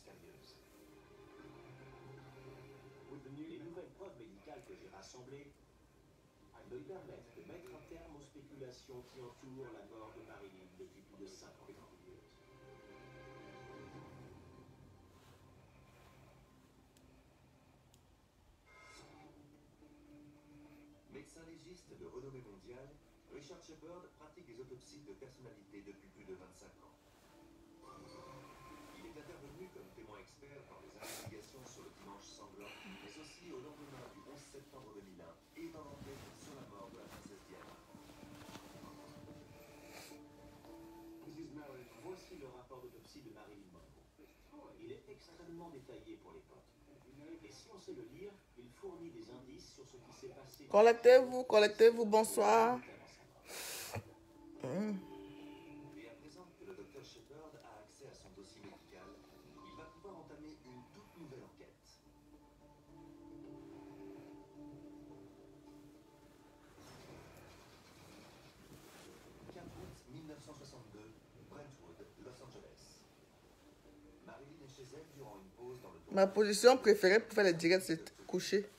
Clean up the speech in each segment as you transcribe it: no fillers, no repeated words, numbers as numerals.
mystérieuse. Les nouvelles preuves médicales que j'ai rassemblées me permettent de mettre un terme aux spéculations qui entourent la mort de Marilyn depuis plus de 5 ans. Médecin légiste de renommée mondiale, Richard Shepard pratique des autopsies de personnalités depuis plus de 25 ans. Il est intervenu comme témoin expert dans les investigations sur le dimanche sanglant, mais aussi au lendemain du 11 septembre 2001 et dans l'enquête sur la mort de la princesse Diana. Mrs. Merritt, voici le rapport d'autopsie de Marilyn Monroe. Il est extrêmement détaillé pour l'époque. Et si on sait le lire, il fournit des indices sur ce qui s'est passé. Collectez-vous, bonsoir. Et à présent que le docteur Shepard a accès à son dossier médical, il va pouvoir entamer une toute nouvelle enquête. 4 août 1962, Brentwood, Los Angeles. Marilyn est chez elle durant une pause dans le tour. Ma position préférée pour faire les directs, c'est coucher.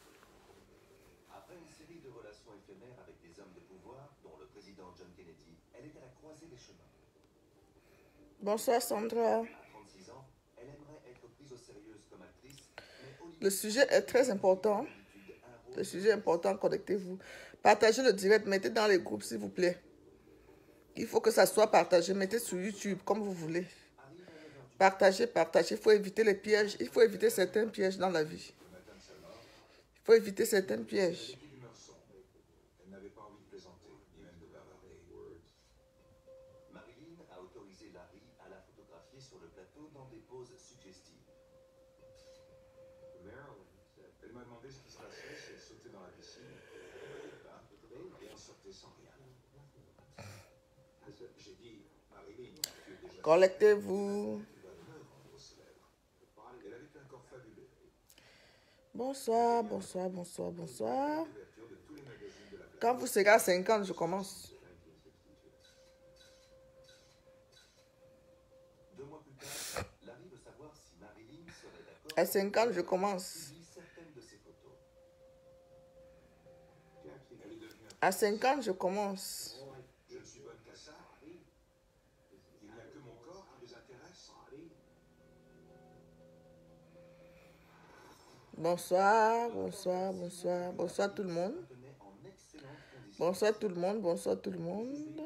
Après une série de relations éphémères avec des hommes de pouvoir, dont le président John Kennedy, elle est à la croisée des chemins. Bonsoir Sandra. À 36 ans, elle aimerait être prise au sérieux comme actrice, mais Hollywood Le sujet est très important. Le sujet est important, connectez-vous. Partagez le direct, mettez dans les groupes s'il vous plaît. Il faut que ça soit partagé, mettez sur YouTube comme vous voulez. Partagez, partagez, il faut éviter les pièges. Il faut éviter certains pièges dans la vie. Il faut éviter certains pièges. Elle n'avait pas envie de plaisanter, ni même de bavarder. Marilyn a autorisé Larry à la photographier sur le plateau dans des poses suggestives. Marilyn, elle m'a demandé ce qui se passerait si elle sautait dans la piscine. Et elle sortait sans rien. J'ai dit, Marilyn, tu es déjà... Collectez-vous. Elle avait un corps fabuleux. Bonsoir, bonsoir, bonsoir, bonsoir. Quand vous serez à 50, je commence. 2 mois plus tard, Larry veut savoir si Marilyn serait d'accord À 50, je commence. pour certaines de ses photos. À 50, je commence. Je ne suis bonne qu'à ça. Il n'y a que mon corps qui les intéresse. Bonsoir, bonsoir, bonsoir. Bonsoir tout le monde. Tenait en excellentes conditions. Bonsoir tout le monde, bonsoir tout le monde.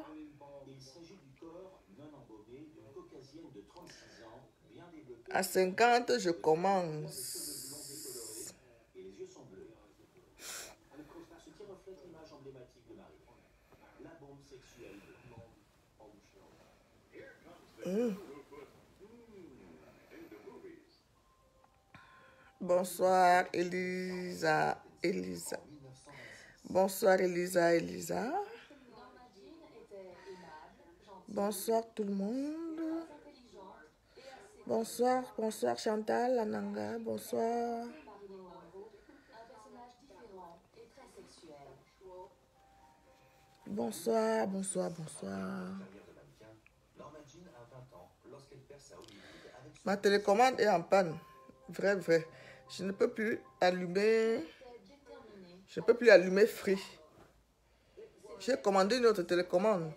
Il s'agit du corps non embaumé d'une caucasienne de 36 ans, bien développée. À 50, je commence. Et les yeux sont bleus. Ce qui reflète l'image emblématique de Marie. La bombe sexuelle. Bonsoir Elisa, Elisa. Bonsoir Elisa, Elisa. Bonsoir tout le monde. Bonsoir, bonsoir Chantal, Ananga, bonsoir. Bonsoir, bonsoir, bonsoir. Ma télécommande est en panne. Vrai, vrai. Je ne peux plus allumer. Je ne peux plus allumer Free. J'ai commandé une autre télécommande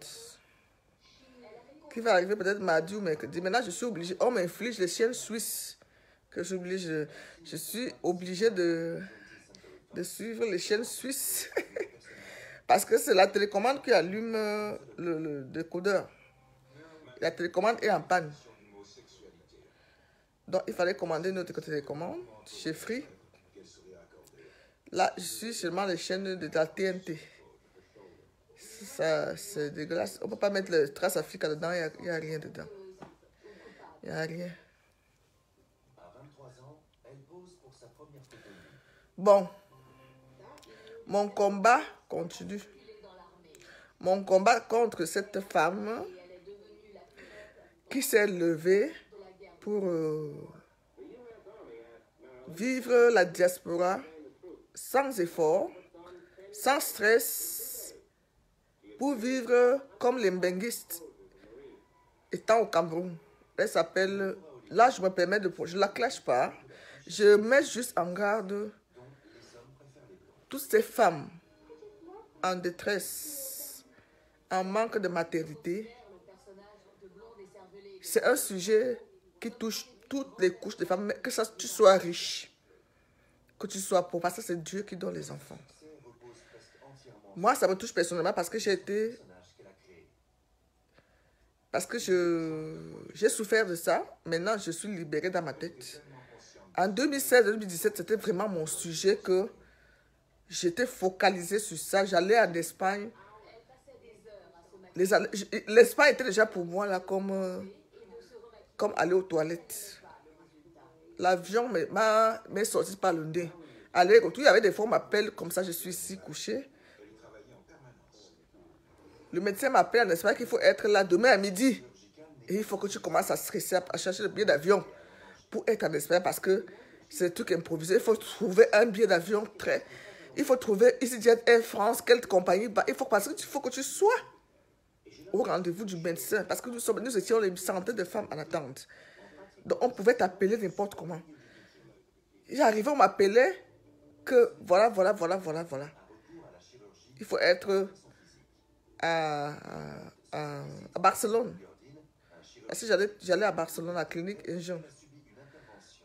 qui va arriver peut-être mardi ou mercredi. Maintenant, je suis obligée. On m'inflige les chaînes suisses que j'oblige. Je suis obligée de suivre les chaînes suisses parce que c'est la télécommande qui allume le décodeur. La télécommande est en panne. Donc, il fallait commander une autre télécommande chez Free. Là, je suis seulement les chaînes de la TNT. Ça, c'est dégueulasse. On ne peut pas mettre le Trace Africa dedans, il n'y a rien dedans. Il n'y a rien. Bon. Mon combat continue. Mon combat contre cette femme qui s'est levée pour vivre la diaspora sans effort, sans stress, pour vivre comme les mbenguistes étant au Cameroun. Elle s'appelle là, je me permets de... Je ne la clash pas. Je mets juste en garde toutes ces femmes en détresse, en manque de maternité. C'est un sujet qui touche toutes les couches de femmes, que ça, tu sois riche, que tu sois pauvre, parce que c'est Dieu qui donne les enfants. Moi, ça me touche personnellement parce que j'ai été... Parce que j'ai souffert de ça. Maintenant, je suis libérée dans ma tête. En 2016-2017, c'était vraiment mon sujet que j'étais focalisée sur ça. J'allais en Espagne. L'Espagne était déjà pour moi là comme aller aux toilettes. L'avion m'est sorti par le nez. Allez, retour, il y avait des fois, on m'appelle comme ça, je suis ici couchée. Le médecin m'appelle en Espagne qu'il faut être là demain à midi. Et il faut que tu commences à stresser, à chercher le billet d'avion pour être en Espagne parce que c'est un truc improvisé. Il faut trouver un billet d'avion très... Il faut trouver EasyJet, Air France, quelle compagnie. Parce qu'il faut que tu sois au rendez-vous du médecin. Parce que nous étions une centaine de femmes en attente. Donc on pouvait t'appeler n'importe comment. J'arrivais, on m'appelait que voilà. Il faut être à Barcelone. Parce que j'allais à Barcelone, à la clinique un jour.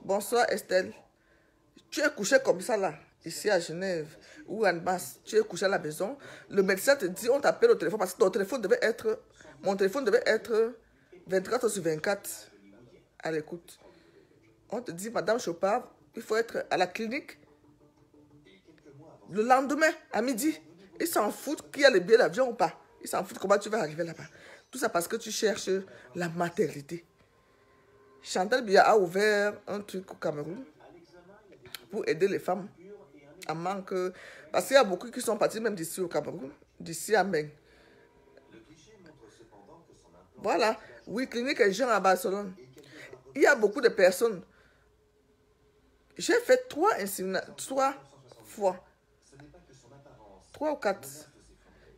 Bonsoir Estelle. Tu es couché comme ça là, ici à Genève ou en Basse. Tu es couché à la maison. Le médecin te dit, on t'appelle au téléphone parce que ton téléphone devait être... Mon téléphone devait être 24/24 à l'écoute. On te dit, Madame Chopard, il faut être à la clinique le lendemain, à midi. Ils s'en foutent qu'il y a le billet d'avion ou pas. Ils s'en foutent comment tu vas arriver là-bas. Tout ça parce que tu cherches la maternité. Chantal Biya a ouvert un truc au Cameroun pour aider les femmes en manque. Parce qu'il y a beaucoup qui sont partis même d'ici au Cameroun, d'ici à Meng. Voilà. Oui, clinique et gens à Barcelone. Il y a beaucoup de personnes. J'ai fait 3 fois. 3 ou 4.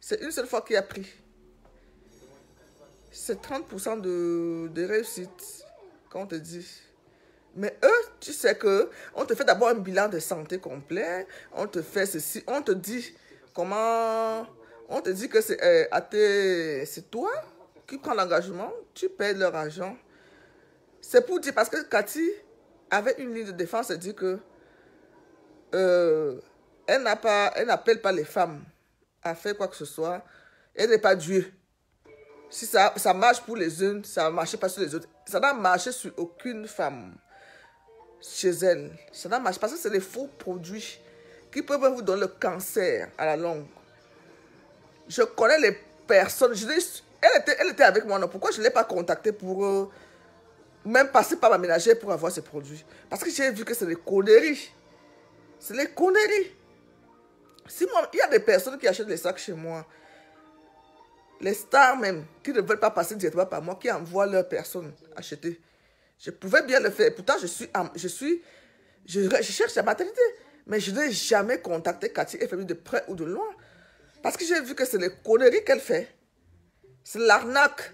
C'est une seule fois qui a pris. C'est 30% de réussite, quand on te dit. Mais eux, tu sais que on te fait d'abord un bilan de santé complet. On te fait ceci. On te dit comment... On te dit que c'est toi qui prends l'engagement. Tu payes leur argent. C'est pour dire, parce que Cathy avait une ligne de défense. Elle dit que elle n'appelle pas les femmes à faire quoi que ce soit. Elle n'est pas Dieu. Si ça marche pour les unes, ça ne marche pas sur les autres. Ça n'a marché sur aucune femme chez elle. Ça n'a marché parce que c'est des faux produits qui peuvent vous donner le cancer à la longue. Je connais les personnes. Elle était avec moi. Non, pourquoi je ne l'ai pas contactée pour même passer par ma ménagère pour avoir ces produits? Parce que j'ai vu que c'est des conneries. C'est des conneries. Il y a des personnes qui achètent les sacs chez moi. Les stars même, qui ne veulent pas passer directement par moi, qui envoient leurs personnes acheter. Je pouvais bien le faire. Pourtant, je cherche la maternité. Mais je n'ai jamais contacté Cathy FMI de près ou de loin. Parce que j'ai vu que c'est les conneries qu'elle fait. C'est l'arnaque.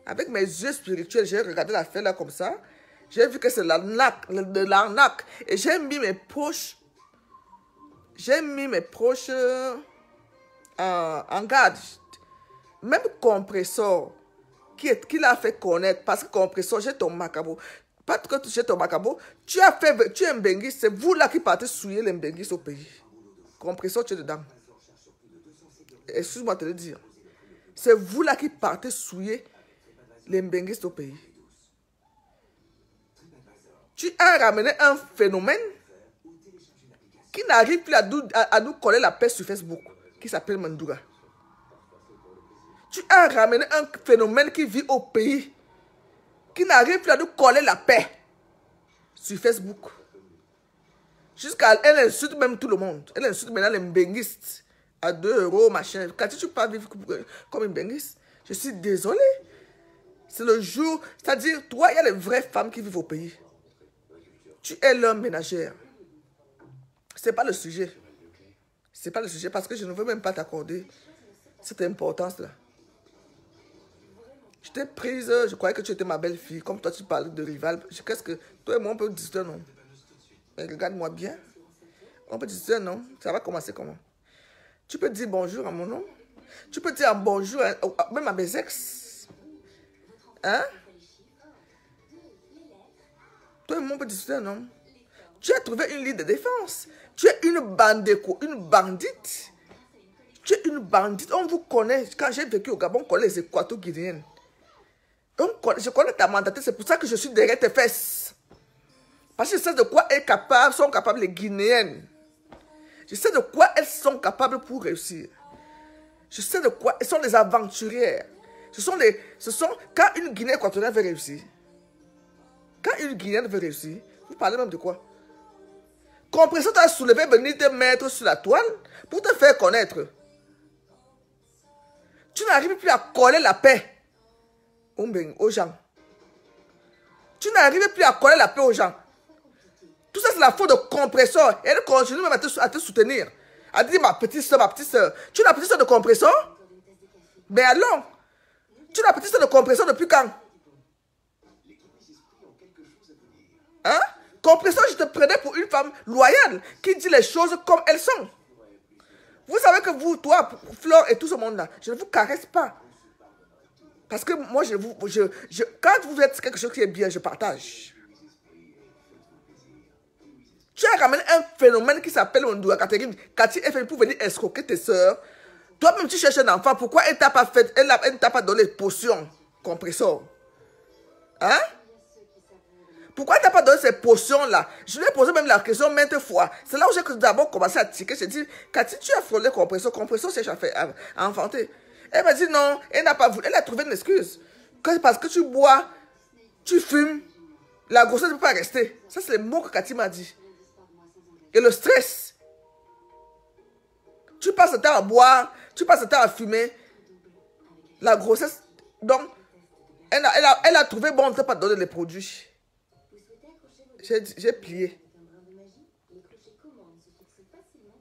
Avec mes yeux spirituels, j'ai regardé l'affaire là comme ça. J'ai vu que c'est l'arnaque. Et j'ai mis mes proches. En garde. Même Compressor, qui l'a fait connaître, parce que Compressor, j'ai ton macabo. Pas que tu j'ai ton macabo, tu es un benguis, c'est vous là qui partez souiller les benguis au pays. Compressor, tu es dedans. Excuse-moi de te le dire. C'est vous là qui partez souiller les benguis au pays. Tu as ramené un phénomène qui n'arrive plus à nous coller la paix sur Facebook, qui s'appelle Mandouga. Tu as ramené un phénomène qui vit au pays, qui n'arrive plus à nous coller la paix sur Facebook. Elle insulte même tout le monde. Elle insulte maintenant les benguistes à 2 €, machin. Quand tu ne peux pas vivre comme une benguiste, je suis désolé. C'est le jour, c'est-à-dire, toi, il y a les vraies femmes qui vivent au pays. Tu es leur ménagère. Ce n'est pas le sujet. Ce n'est pas le sujet parce que je ne veux même pas t'accorder cette importance-là. Je t'ai prise, je croyais que tu étais ma belle-fille. Comme toi, tu parlais de rival. Qu'est-ce que... Toi et moi, on peut discuter, non? Mais regarde-moi bien. On peut discuter, non? Ça va commencer comment? Tu peux dire bonjour à mon nom. Tu peux dire bonjour, même à mes ex. Hein? Toi et moi, on peut discuter, non? Tu as trouvé une ligne de défense. Tu es une bandeko, une bandite. Tu es une bandite. On vous connaît. Quand j'ai vécu au Gabon, on connaît les Équato-Guinéennes. Je connais ta mentalité. C'est pour ça que je suis derrière tes fesses. Parce que je sais de quoi sont capables les Guinéennes. Je sais de quoi elles sont capables pour réussir. Je sais de quoi elles sont des aventurières. Quand une Guinéenne équatorienne veut réussir, vous parlez même de quoi? Compression t'a soulevé, venir te mettre sur la toile pour te faire connaître. Tu n'arrives plus à coller la paix aux gens. Tu n'arrives plus à coller la paix aux gens. Tout ça, c'est la faute de compresseur. Et elle continue même à te soutenir. À dire, ma petite soeur. Tu es la petite soeur de compresseur? Mais allons. Tu es la petite soeur de compresseur depuis quand? Hein? Compresseur, je te prenais pour une femme loyale qui dit les choses comme elles sont. Vous savez que vous, toi, Flore et tout ce monde-là, je ne vous caresse pas. Parce que moi, quand vous faites quelque chose qui est bien, je partage. Tu as ramené un phénomène qui s'appelle Ondoua Catherine. Cathy est fait pour venir escroquer tes soeurs. Toi-même, tu cherches un enfant. Pourquoi elle ne t'a pas donné les potions compresseur? Hein? Pourquoi elle ne t'a pas donné ces potions-là? Je lui ai posé même la question maintes fois. C'est là où j'ai d'abord commencé à tiquer. J'ai dit, Cathy, tu as frôlé compresseur. Compresseur cherche à enfanter. Elle m'a dit non, elle n'a pas voulu. Elle a trouvé une excuse. Parce que tu bois, tu fumes, la grossesse ne peut pas rester. Ça, c'est les mots que Cathy m'a dit. Et le stress. Tu passes le temps à boire, tu passes le temps à fumer. La grossesse. Donc, elle a trouvé bon de ne pas donner les produits. J'ai plié.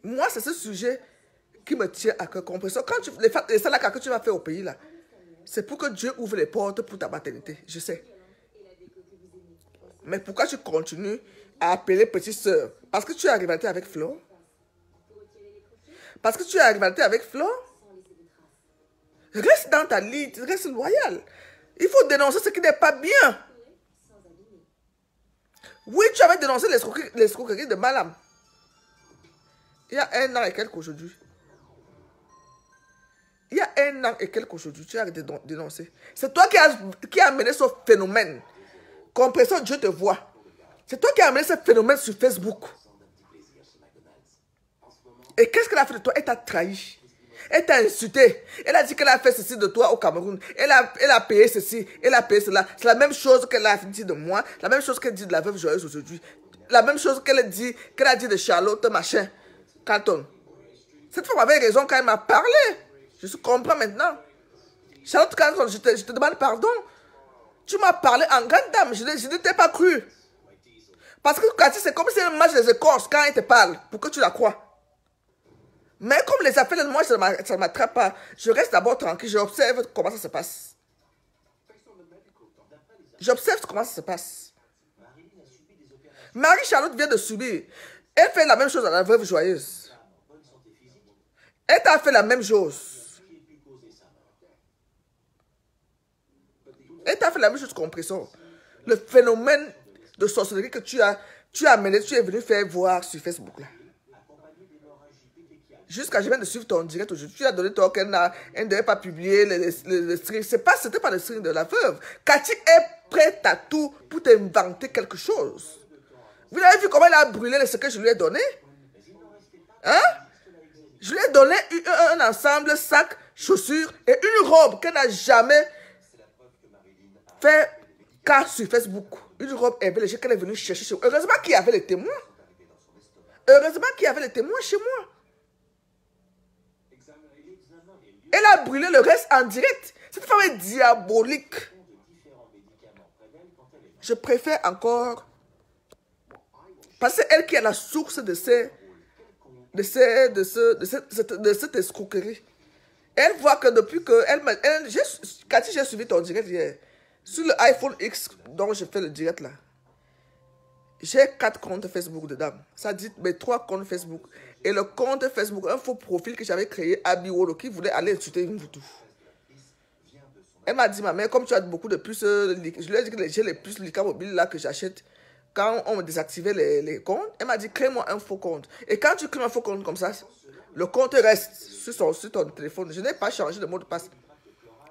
Moi, c'est ce sujet qui me tient à cœur. Compresseur. Quand les salakas que tu vas faire au pays, là, c'est pour que Dieu ouvre les portes pour ta maternité. Je sais. Mais pourquoi tu continues à appeler petite soeur? Parce que tu as rivalité avec Flo? Parce que tu as rivalité avec Flo? Reste dans ta ligne, reste loyal. Il faut dénoncer ce qui n'est pas bien. Oui, tu avais dénoncé l'escroquerie de Malam. Il y a 1 an et quelques aujourd'hui. Il y a 1 an et quelques aujourd'hui, tu as dénoncé. C'est toi qui as amené ce phénomène. Compresseur, Dieu te voit. C'est toi qui as amené ce phénomène sur Facebook. Et qu'est-ce qu'elle a fait de toi? Elle t'a trahi. Elle t'a insulté. Elle a dit qu'elle a fait ceci de toi au Cameroun. Elle a payé ceci. Elle a payé cela. C'est la même chose qu'elle a dit de moi. La même chose qu'elle dit de la veuve joyeuse aujourd'hui. La même chose qu'elle a dit de Charlotte, machin. Canton. Cette femme avait raison quand elle m'a parlé. Je comprends maintenant. Charlotte Canton, je te demande pardon. Tu m'as parlé en grande dame. Je ne t'ai pas cru. Parce que Cathy, c'est comme si elle mange les écorces quand elle te parle. Pour que tu la crois. Mais comme les affaires de moi, ça ne m'attrape pas. Je reste d'abord tranquille. J'observe comment ça se passe. J'observe comment ça se passe. Marie-Charlotte vient de subir. Elle fait la même chose à la veuve joyeuse. Elle t'a fait la même chose. Elle t'a fait la même chose compresseur. Le phénomène de sorcellerie que tu as amené, tu es venu faire voir sur Facebook là. Jusqu'à je viens de suivre ton direct aujourd'hui. Tu as donné ton qu'elle ne devait pas publier le string. C'était pas le string de la veuve. Cathy est prête à tout pour t'inventer quelque chose. Vous avez vu comment elle a brûlé ce que je lui ai donné? Hein? Je lui ai donné un ensemble, sac, chaussures et une robe qu'elle n'a jamais fait cas sur Facebook. Une robe ébélégée qu'elle est venue chercher chez moi. Heureusement qu'il y avait les témoins. Heureusement qu'il y avait les témoins chez moi. Elle a brûlé le reste en direct. Cette femme est diabolique. Je préfère encore... Parce que c'est elle qui est la source de cette escroquerie. Elle voit que depuis que... Cathy, j'ai suivi ton direct hier. Sur le iPhone X dont je fais le direct là. J'ai 4 comptes Facebook dedans. Ça dit mes 3 comptes Facebook. Et le compte Facebook, un faux profil que j'avais créé, Abiwolo, qui voulait aller insulter une photo. Elle m'a dit, ma mère, comme tu as beaucoup de puces, je lui ai dit que j'ai les puces Lika Mobile là que j'achète quand on me désactivait les comptes. Elle m'a dit, crée-moi un faux compte. Et quand tu crées un faux compte comme ça, le compte reste sur ton téléphone. Je n'ai pas changé de mot de passe.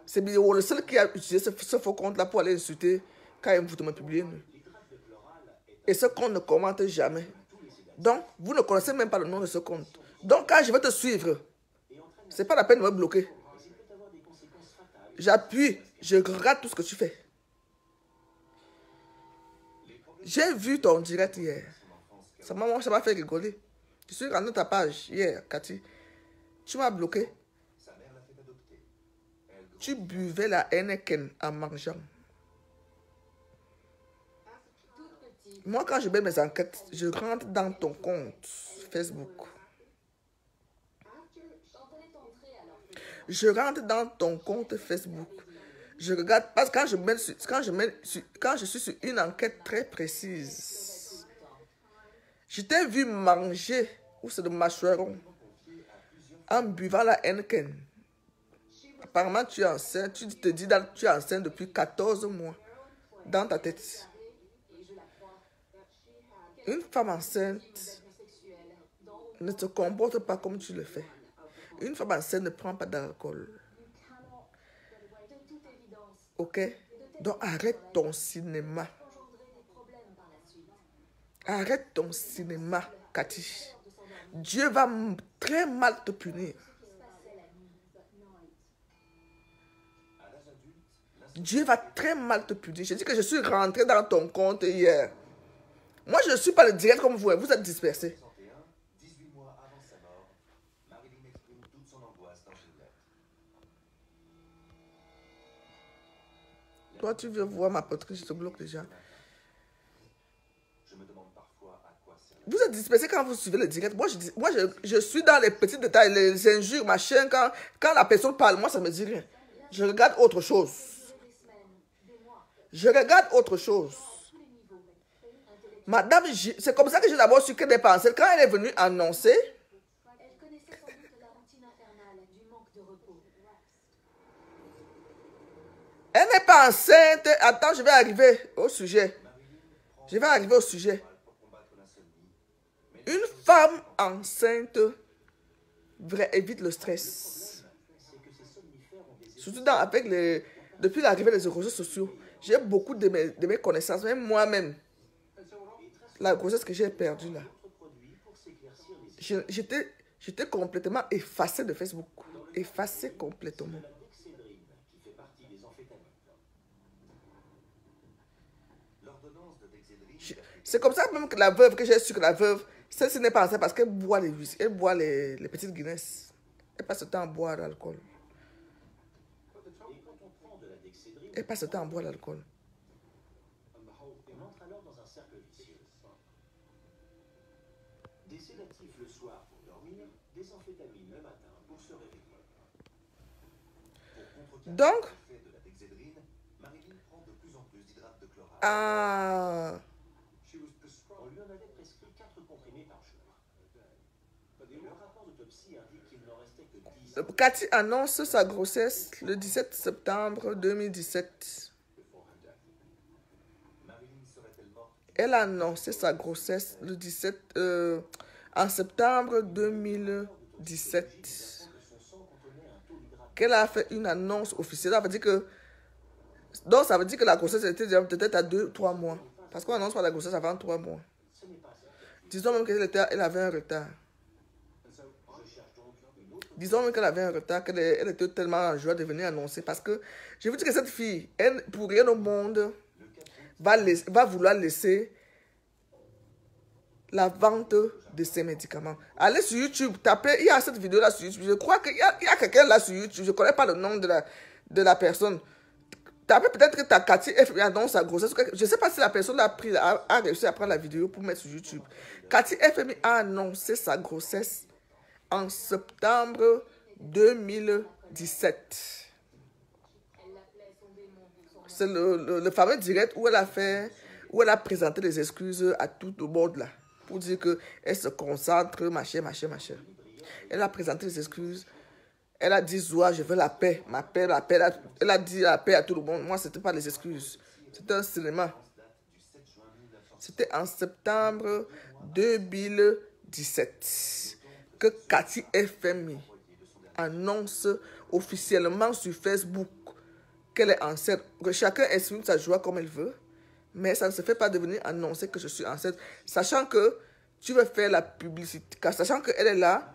C'est le seul qui a utilisé ce faux compte là pour aller insulter quand une photo m'a publié. Et ce compte ne commente jamais. Donc, vous ne connaissez même pas le nom de ce compte. Donc, quand je vais te suivre, ce n'est pas la peine de me bloquer. J'appuie, je regarde tout ce que tu fais. J'ai vu ton direct hier. Ça m'a fait rigoler. Je suis rentré dans ta page hier, Cathy. Tu m'as bloqué. Tu buvais la Heineken en mangeant. Moi, quand je mets mes enquêtes, je rentre dans ton compte Facebook. Je rentre dans ton compte Facebook. Je regarde, parce que quand je suis sur une enquête très précise, je t'ai vu manger, ou c'est de mâchoiron, en buvant la Heineken. Apparemment, tu es enceinte, tu te dis que tu es enceinte depuis 14 mois dans ta tête. Une femme enceinte ne se comporte pas comme tu le fais. Une femme enceinte ne prend pas d'alcool. Ok? Donc arrête ton cinéma. Arrête ton cinéma, Cathy. Dieu va très mal te punir. Dieu va très mal te punir. Je dis que je suis rentré dans ton compte hier. Moi, je ne suis pas le direct comme vous. Vous êtes dispersés. Toi, tu veux voir ma poterie, je te bloque déjà. Vous êtes dispersés quand vous suivez le direct. Moi, je suis dans les petits détails, les injures, machin. Quand la personne parle, moi, ça ne me dit rien. Je regarde autre chose. Je regarde autre chose. Madame, c'est comme ça que j'ai d'abord su qu'elle n'est pas enceinte. Quand elle est venue annoncer, elle n'est pas enceinte. Attends, je vais arriver au sujet. Je vais arriver au sujet. Une femme enceinte évite le stress. Surtout depuis l'arrivée des réseaux sociaux. J'ai beaucoup de mes connaissances, même moi-même. La grossesse que j'ai perdue là. J'étais complètement effacée de Facebook. Effacée complètement. C'est comme ça même que la veuve, que j'ai su que la veuve, celle-ci n'est pas enceinte parce qu'elle boit les whisky, elle boit les petites Guinness. Elle passe le temps à boire l'alcool. Elle passe le temps à boire l'alcool. On entre alors dans un cercle vicieux. Des sédatifs le soir pour dormir, des amphétamines le matin pour se réveiller. Donc, on lui en avait prescrit 4 comprimés par jour. Le rapport d'autopsie indique qu'il n'en restait que 10. Cathy annonce sa grossesse le 17 septembre 2017. Elle a annoncé sa grossesse le 17 en septembre 2017. Qu'elle a fait une annonce officielle. Ça veut dire que, donc ça veut dire que la grossesse était peut-être à 2-3 mois. Parce qu'on annonce pas la grossesse avant 3 mois. Disons même qu'elle avait un retard. Disons même qu'elle avait un retard, qu'elle était tellement en joie de venir annoncer. Parce que je vous dis que cette fille, elle, pour rien au monde, va vouloir laisser la vente de ses médicaments. Allez sur YouTube, tapez, il y a cette vidéo là sur YouTube. Je crois qu'il y a quelqu'un là sur YouTube. Je ne connais pas le nom de la personne. Tapez peut-être que ta Cathy FMI annonce sa grossesse. Je ne sais pas si la personne a réussi à prendre la vidéo pour mettre sur YouTube. Cathy FMI a annoncé sa grossesse en septembre 2017. 2017. C'est le fameux direct où elle a présenté les excuses à tout le monde là. Pour dire qu'elle se concentre, machin. Elle a présenté les excuses. Elle a dit, Zoua, je veux la paix. Ma paix, la paix. Elle a dit la paix à tout le monde. Moi, ce n'était pas les excuses. C'était un cinéma. C'était en septembre 2017 que Cathy FMI annonce officiellement sur Facebook qu'elle est enceinte. Que chacun exprime sa joie comme elle veut. Mais ça ne se fait pas de venir annoncer que je suis enceinte. Sachant que tu veux faire la publicité. Sachant qu'elle est là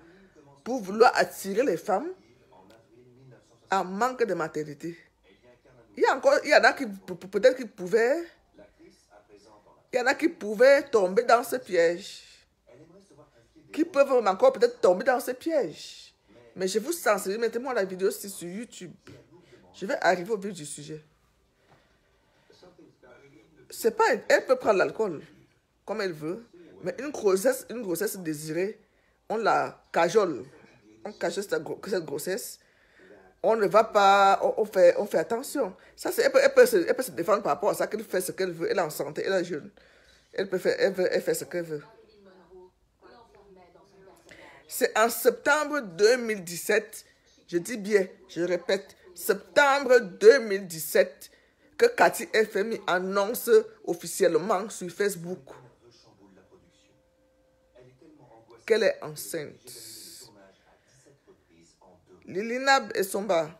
pour vouloir attirer les femmes en manque de maternité. Il y en a qui peut-être qui pouvaient... Il y en a qui pouvaient tomber dans ce piège. Qui peuvent encore peut-être tomber dans ce piège. Mais je vous sensibilise. Mettez-moi la vidéo sur YouTube. Je vais arriver au vif du sujet. C'est pas... Elle peut prendre l'alcool comme elle veut. Mais une grossesse désirée, on la cajole. On cajole cette grossesse. On ne va pas, on fait attention. Ça, elle peut se défendre par rapport à ça, qu'elle fait ce qu'elle veut. Elle est en santé, elle est jeune. Elle fait ce qu'elle veut. C'est en septembre 2017, je dis bien, je répète, septembre 2017, que Cathy FMI annonce officiellement sur Facebook qu'elle est enceinte. Lilina Essomba,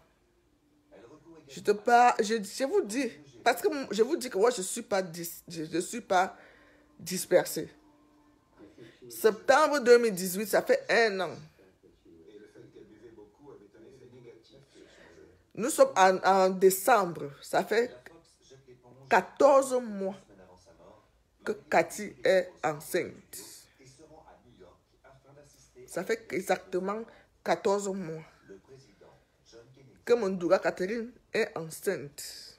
je vous dis, parce que je vous dis que moi je suis pas dispersé. Septembre 2018, ça fait 1 an. Nous sommes en décembre, ça fait 14 mois que Cathy est enceinte. Ça fait exactement 14 mois que Mondoura Catherine est enceinte.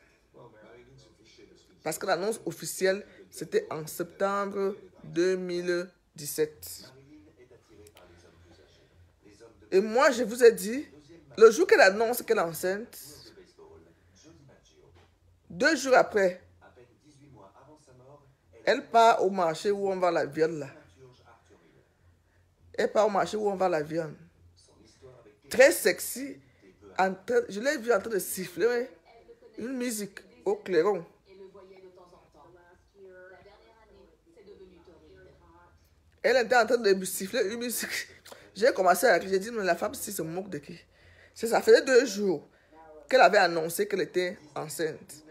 Parce que l'annonce officielle, c'était en septembre 2017. Et moi, je vous ai dit, le jour qu'elle annonce qu'elle est enceinte, 2 jours après, elle part au marché où on vend la viande là. Elle part au marché où on vend la viande. Très sexy. Je l'ai vu en train de siffler une musique au clairon. Elle était en train de siffler une musique. J'ai commencé à rire. J'ai dit, mais la femme, si se moque de qui? Ça faisait 2 jours qu'elle avait annoncé qu'elle était enceinte.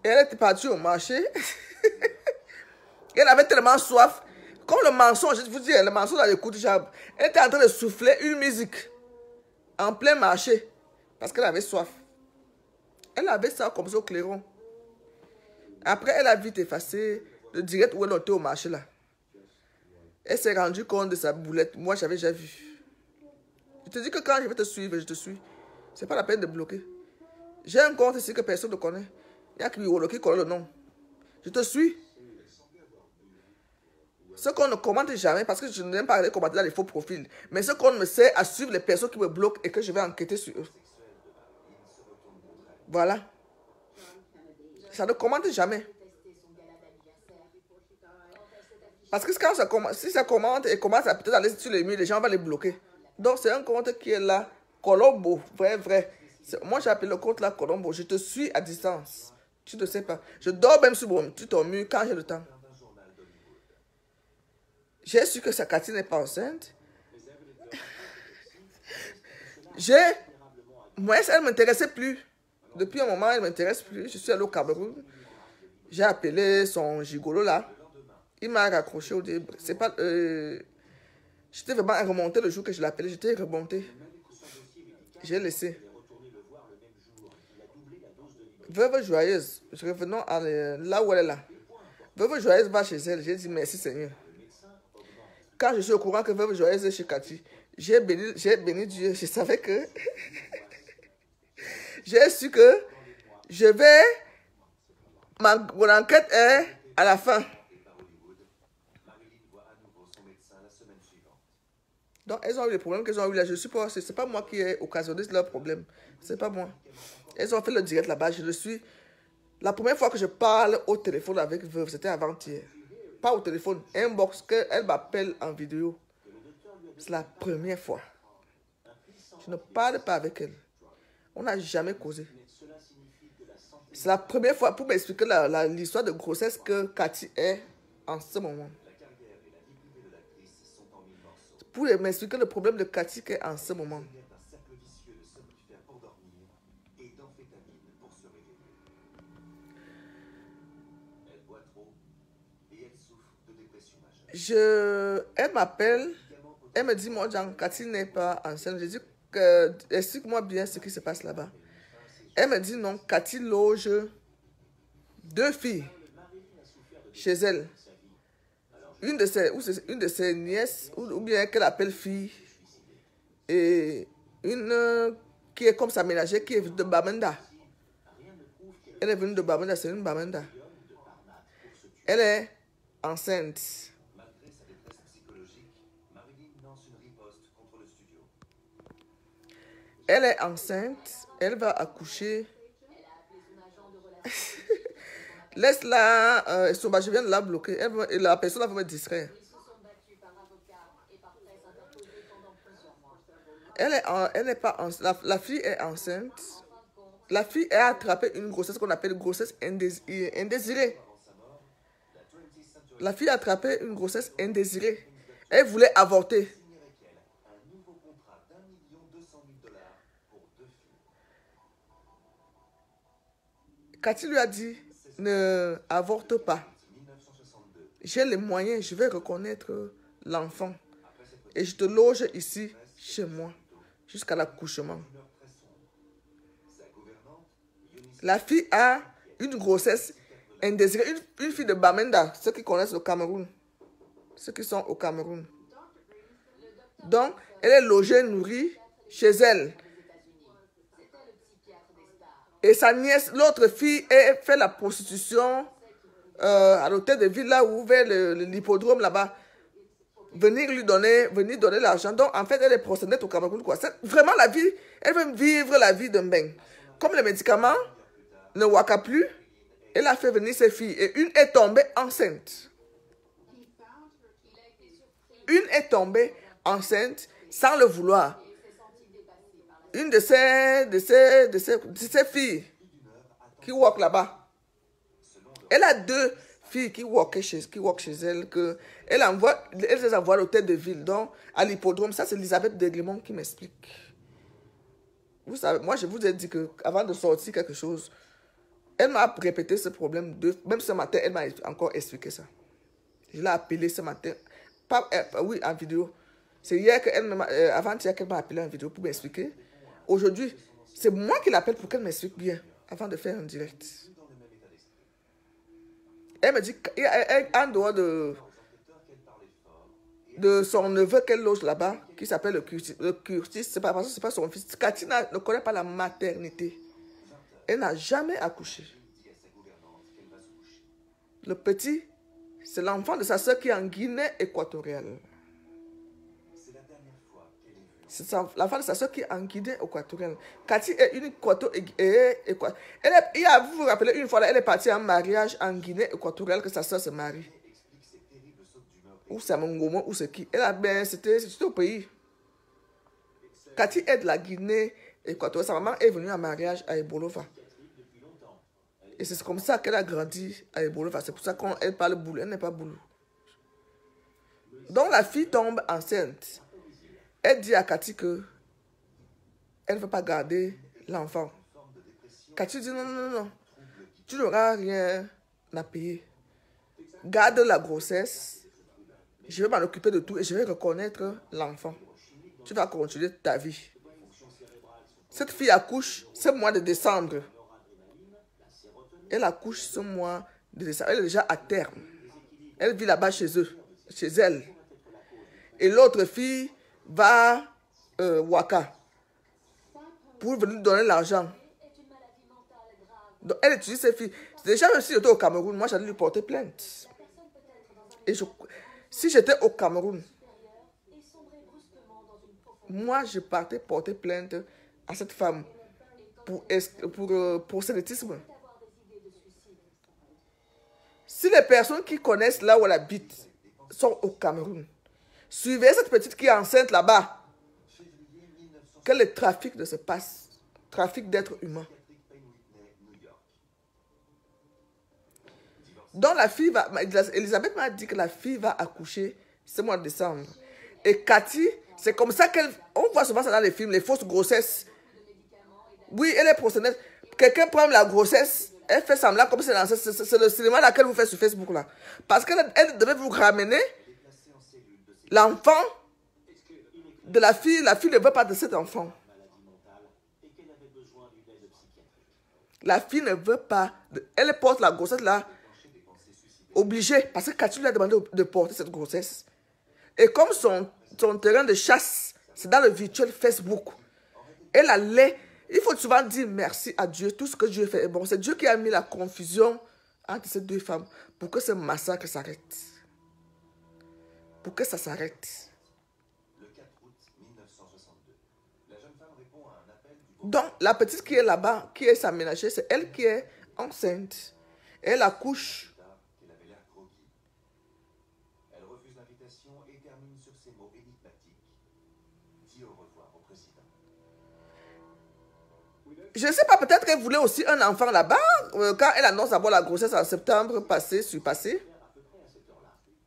Et elle était partie au marché. Elle avait tellement soif. Comme le mensonge, je vous dis, le mensonge dans les coups de jambe. Elle était en train de souffler une musique en plein marché. Parce qu'elle avait soif. Elle avait ça comme ça au clairon. Après, elle a vite effacé le direct où elle était au marché là. Elle s'est rendue compte de sa boulette. Moi, j'avais déjà vu. Je te dis que quand je vais te suivre, je te suis. C'est pas la peine de bloquer. J'ai un compte ici que personne ne connaît. Il y a qui connaît le nom. Je te suis. Ce qu'on ne commente jamais, parce que je n'aime pas les commenter dans les faux profils. Mais ce qu'on me sait à suivre les personnes qui me bloquent et que je vais enquêter sur eux. Voilà. Ça ne commente jamais. Parce que quand ça commente, si ça commente et commence à peut-être aller sur les murs, les gens vont les bloquer. Donc c'est un compte qui est là. Colombo, vrai. Moi j'ai appelé le compte là Colombo. Je te suis à distance. Tu ne sais pas. Je dors même sur ton mur quand j'ai le temps. J'ai su que sa Cathy n'est pas enceinte. Moi, elle ne m'intéressait plus. Depuis un moment, elle ne m'intéresse plus. Je suis allé au Cameroun. J'ai appelé son gigolo là. Il m'a raccroché au début. C'est pas... J'étais vraiment remonté le jour que je l'ai appelé. J'étais remonté. J'ai laissé. Veuve Joyeuse. Revenons à là où elle est là. Veuve Joyeuse va chez elle. J'ai dit merci Seigneur. Quand je suis au courant que Veuve Joyeuse est chez Cathy, j'ai béni Dieu. Je savais que... J'ai su que je vais... Mon enquête est à la fin. Donc, elles ont eu les problèmes qu'elles ont eu là. Je suis pas, c'est pas moi qui ai occasionné leurs problèmes. C'est pas moi. Elles ont fait le direct là-bas. Je le suis. La première fois que je parle au téléphone avec Veuve, c'était avant-hier. Pas au téléphone, inbox, qu'elle m'appelle en vidéo. C'est la première fois. Je ne parle pas avec elle. On n'a jamais causé. C'est la première fois pour m'expliquer l'histoire de grossesse que Cathy est en ce moment. Pour m'expliquer le problème de Cathy qui est en ce moment. Elle m'appelle, elle me dit, moi, Jean, Cathy n'est pas enceinte. Je dis, explique-moi bien ce qui se passe là-bas. Elle me dit, non, Cathy loge 2 filles chez elle. Une de ses nièces, ou bien qu'elle appelle fille, et une qui est comme sa ménagère, qui est de Bamenda. Elle est venue de Bamenda, c'est une Bamenda. Elle est enceinte. Elle est enceinte, elle va accoucher. Laisse-la, je viens de la bloquer. La personne va me distraire. Elle est pas enceinte. La fille est enceinte. La fille a attrapé une grossesse qu'on appelle grossesse indésirée. La fille a attrapé une grossesse indésirée. Elle voulait avorter. Cathy lui a dit, ne avorte pas. J'ai les moyens, je vais reconnaître l'enfant. Et je te loge ici, chez moi, jusqu'à l'accouchement. La fille a une grossesse indésirée. Une fille de Bamenda, ceux qui connaissent le Cameroun. Ceux qui sont au Cameroun. Donc, elle est logée, nourrie chez elle. Et sa nièce, l'autre fille, fait la prostitution à l'hôtel de ville, là où vers l'hippodrome, là-bas. Venir donner l'argent. Donc, en fait, elle est proxénète au Cameroun, quoi. C'est vraiment la vie. Elle veut vivre la vie d'un bain. Comme les médicaments ne waka plus, elle a fait venir ses filles. Et une est tombée enceinte. Une est tombée enceinte sans le vouloir. Une de ses filles qui walk là-bas. Elle a 2 filles qui walk chez elle. Elle les envoie à l'hôtel de ville, donc à l'hippodrome. Ça, c'est Elisabeth Deglemont qui m'explique. Vous savez, moi, je vous ai dit qu'avant de sortir quelque chose, elle m'a répété ce problème. Même ce matin, elle m'a encore expliqué ça. Je l'ai appelé ce matin. Oui, en vidéo. C'est hier avant-hier qu'elle m'a appelé en vidéo pour m'expliquer. Aujourd'hui, c'est moi qui l'appelle pour qu'elle m'explique bien avant de faire un direct. Elle me dit qu'en dehors de son neveu qu'elle loge là-bas, qui s'appelle le Curtis, c'est pas parce que c'est pas son fils. Cathy ne connaît pas la maternité. Elle n'a jamais accouché. Le petit, c'est l'enfant de sa soeur qui est en Guinée équatoriale. C'est l'enfant de sa soeur qui est en Guinée équatoriale. Cathy est une vous vous rappelez, une fois, là, elle est partie en mariage en Guinée équatoriale que sa soeur se marie. Ou c'est à Mongomo, ou c'est qui. C'était au pays. Cathy est de la Guinée équatoriale. Sa maman est venue en mariage à Ebolova. Et c'est comme ça qu'elle a grandi à Ebolova. C'est pour ça qu'elle parle boulou. Elle n'est pas boulou. Donc la fille tombe enceinte. Elle dit à Cathy que elle ne veut pas garder l'enfant. Cathy dit non. Tu n'auras rien à payer. Garde la grossesse. Je vais m'en occuper de tout et je vais reconnaître l'enfant. Tu vas continuer ta vie. Cette fille accouche ce mois de décembre. Elle accouche ce mois de décembre. Elle est déjà à terme. Elle vit là-bas chez elle. Et l'autre fille va Waka pour venir donner l'argent. Donc, elle utilise ses filles. Déjà, si j'étais au Cameroun, moi, j'allais lui porter plainte. Et si j'étais au Cameroun, moi, je partais porter plainte à cette femme pour prosélytisme. Si les personnes qui connaissent là où elle habite sont au Cameroun, suivez cette petite qui est enceinte là-bas. Que le trafic ne se passe. Trafic d'êtres humains. Donc la fille va... Elisabeth m'a dit que la fille va accoucher ce mois de décembre. Et Cathy, c'est comme ça qu'elle... On voit souvent ça dans les films, les fausses grossesses. Oui, elle est procédée. Quelqu'un prend la grossesse, elle fait semblant comme c'est le cinéma là qu'elle vous fait sur Facebook là. Parce qu'elle devait vous ramener l'enfant de la fille. La fille ne veut pas de cet enfant. La fille ne veut pas. Elle porte la grossesse là. Obligée. Parce que Cathy lui a demandé de porter cette grossesse. Et comme son terrain de chasse, c'est dans le virtuel Facebook. Elle allait. Il faut souvent dire merci à Dieu. Tout ce que Dieu fait est bon. C'est Dieu qui a mis la confusion entre ces deux femmes pour que ce massacre s'arrête. Pour que ça s'arrête. Le 4 août 1962, la jeune femme répond à un appel du... Donc, la petite qui est là-bas, qui est sa ménagère, c'est elle qui est enceinte. Elle accouche. qu'elle avait l'air groggy. Elle refuse l'invitation et termine sur ces mots énigmatiques. Dis au revoir au président. Je ne sais pas, peut-être qu'elle voulait aussi un enfant là-bas. Quand elle annonce d'abord la grossesse en septembre passé.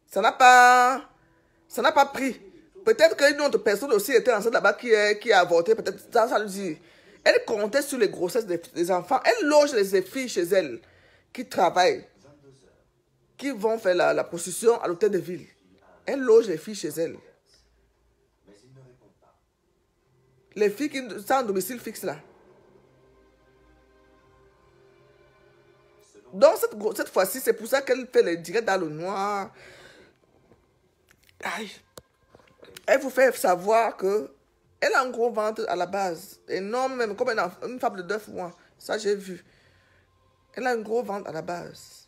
Ça n'a pas pris. Peut-être qu'une autre personne aussi était enceinte là-bas qui a avorté. Peut-être ça lui dit. Elle comptait sur les grossesses des enfants. Elle loge les filles chez elle qui travaillent, qui vont faire la procession à l'hôtel de ville. Elle loge les filles chez elle. Mais il ne répond pas. Les filles qui sont en domicile fixe là. Donc cette fois-ci, c'est pour ça qu'elle fait les directs dans le noir. Aïe. Elle vous fait savoir que elle a un gros ventre à la base. Énorme même, comme une femme de 9 mois. Ça, j'ai vu. Elle a un gros ventre à la base.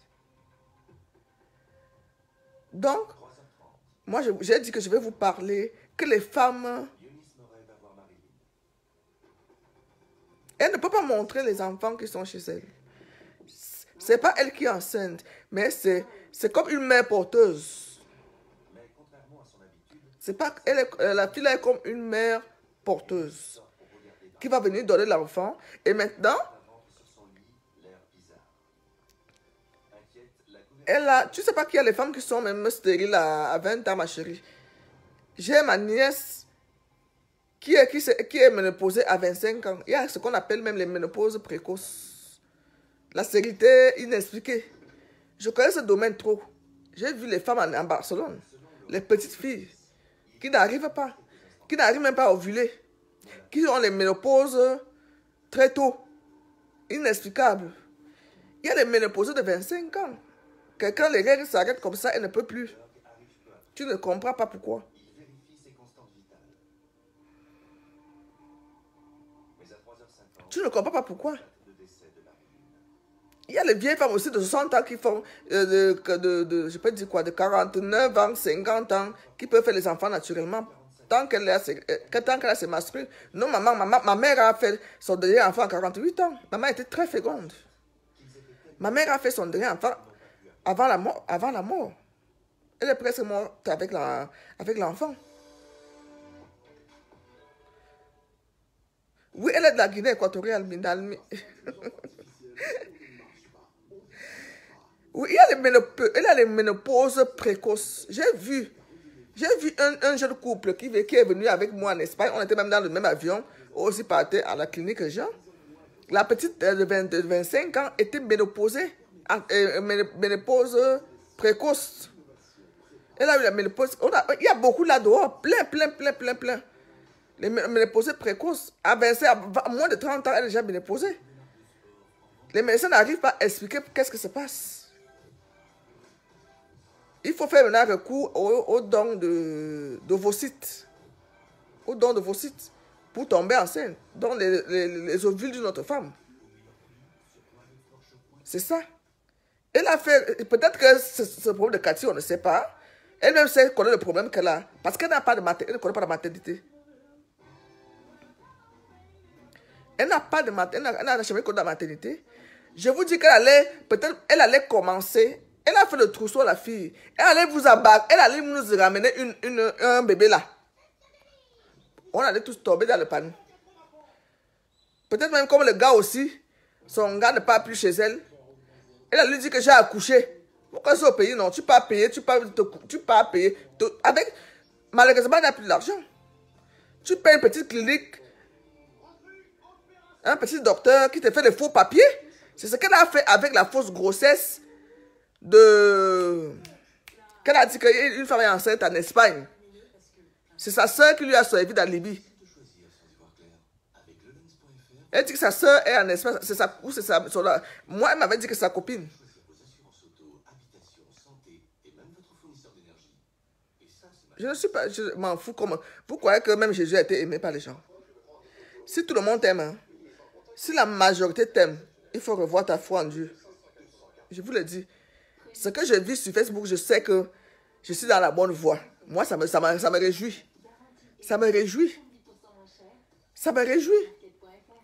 Donc, moi, j'ai dit que je vais vous parler que les femmes... Elle ne peut pas montrer les enfants qui sont chez elle. C'est pas elle qui est enceinte, mais c'est comme une mère porteuse. C'est pas la fille est comme une mère porteuse qui va venir donner l'enfant. Et maintenant, tu sais pas qu'il y a les femmes qui sont même stériles à 20 ans, ma chérie. J'ai ma nièce qui est ménopausée à 25 ans. Il y a ce qu'on appelle même les ménopauses précoces. La stérilité inexpliquée. Je connais ce domaine trop. J'ai vu les femmes en Barcelone, les petites filles qui n'arrivent pas, qui n'arrivent même pas à ovuler, qui ont les ménopauses très tôt, inexplicables. Il y a les ménopausées de 25 ans. Quelqu'un, les règles s'arrêtent comme ça, elle ne peut plus. Tu ne comprends pas pourquoi. Tu ne comprends pas pourquoi. Il y a les vieilles femmes aussi de 60 ans qui font, je peux dire quoi, de 49 ans, 50 ans, qui peuvent faire les enfants naturellement. Tant qu'elle a ses menstrues. Non, ma mère a fait son dernier enfant à 48 ans. Maman était très féconde. Ma mère a fait son dernier enfant avant la mort. Elle est presque morte avec l'enfant. Oui, elle est de la Guinée équatoriale, Mindalmi. Oui, elle a les ménopauses précoces. J'ai vu un jeune couple qui est venu avec moi en Espagne. On était même dans le même avion. Aussi partait à la clinique Jean. La petite de 25 ans était ménopausée. Ménopause précoce. Elle a eu la ménopause. Il y a beaucoup là dehors. Plein. Les ménopausées précoces. À moins de 30 ans, elle est déjà ménopausée. Les médecins n'arrivent pas à expliquer qu'est-ce qui se passe. Il faut faire maintenant recours aux dons d'ovocytes. Aux dons d'ovocytes pour tomber enceinte. Dans les ovules d'une autre femme. C'est ça. Elle a fait... Peut-être que ce problème de Cathy, on ne sait pas. Elle-même sait connaît le problème qu'elle a. Parce qu'elle n'a pas de maternité. Elle ne connaît pas la maternité. Elle n'a pas de maternité, elle n'a jamais connu la maternité. Je vous dis qu'elle allait, peut-être, elle allait commencer. Elle a fait le trousseau, la fille. Elle allait vous abattre, elle allait nous ramener un bébé là. On allait tous tomber dans le panneau. Peut-être même comme le gars aussi, son gars n'est pas plus chez elle. Elle a lui dit que j'ai accouché. Pourquoi c'est au pays? Non, tu peux pas payer, tu peux pas payer. Avec, malheureusement, elle n'a plus d'argent. Tu payes une petite clinique, un petit docteur qui te fait des faux papiers. C'est ce qu'elle a fait avec la fausse grossesse de... Qu'elle a dit qu'une femme est enceinte en Espagne. C'est sa soeur qui lui a servi dans la Libye. Elle dit que sa soeur est en Espagne. C'est sa... Ou c'est sa... Moi, elle m'avait dit que c'est sa copine. Je ne suis pas... Je m'en fous comme... Vous croyez que même Jésus a été aimé par les gens? Si tout le monde t'aime, hein, si la majorité t'aime, il faut revoir ta foi en Dieu. Je vous le dis. Ce que je vis sur Facebook, je sais que je suis dans la bonne voie. Moi, ça me réjouit. Ça me réjouit. Ça me réjouit.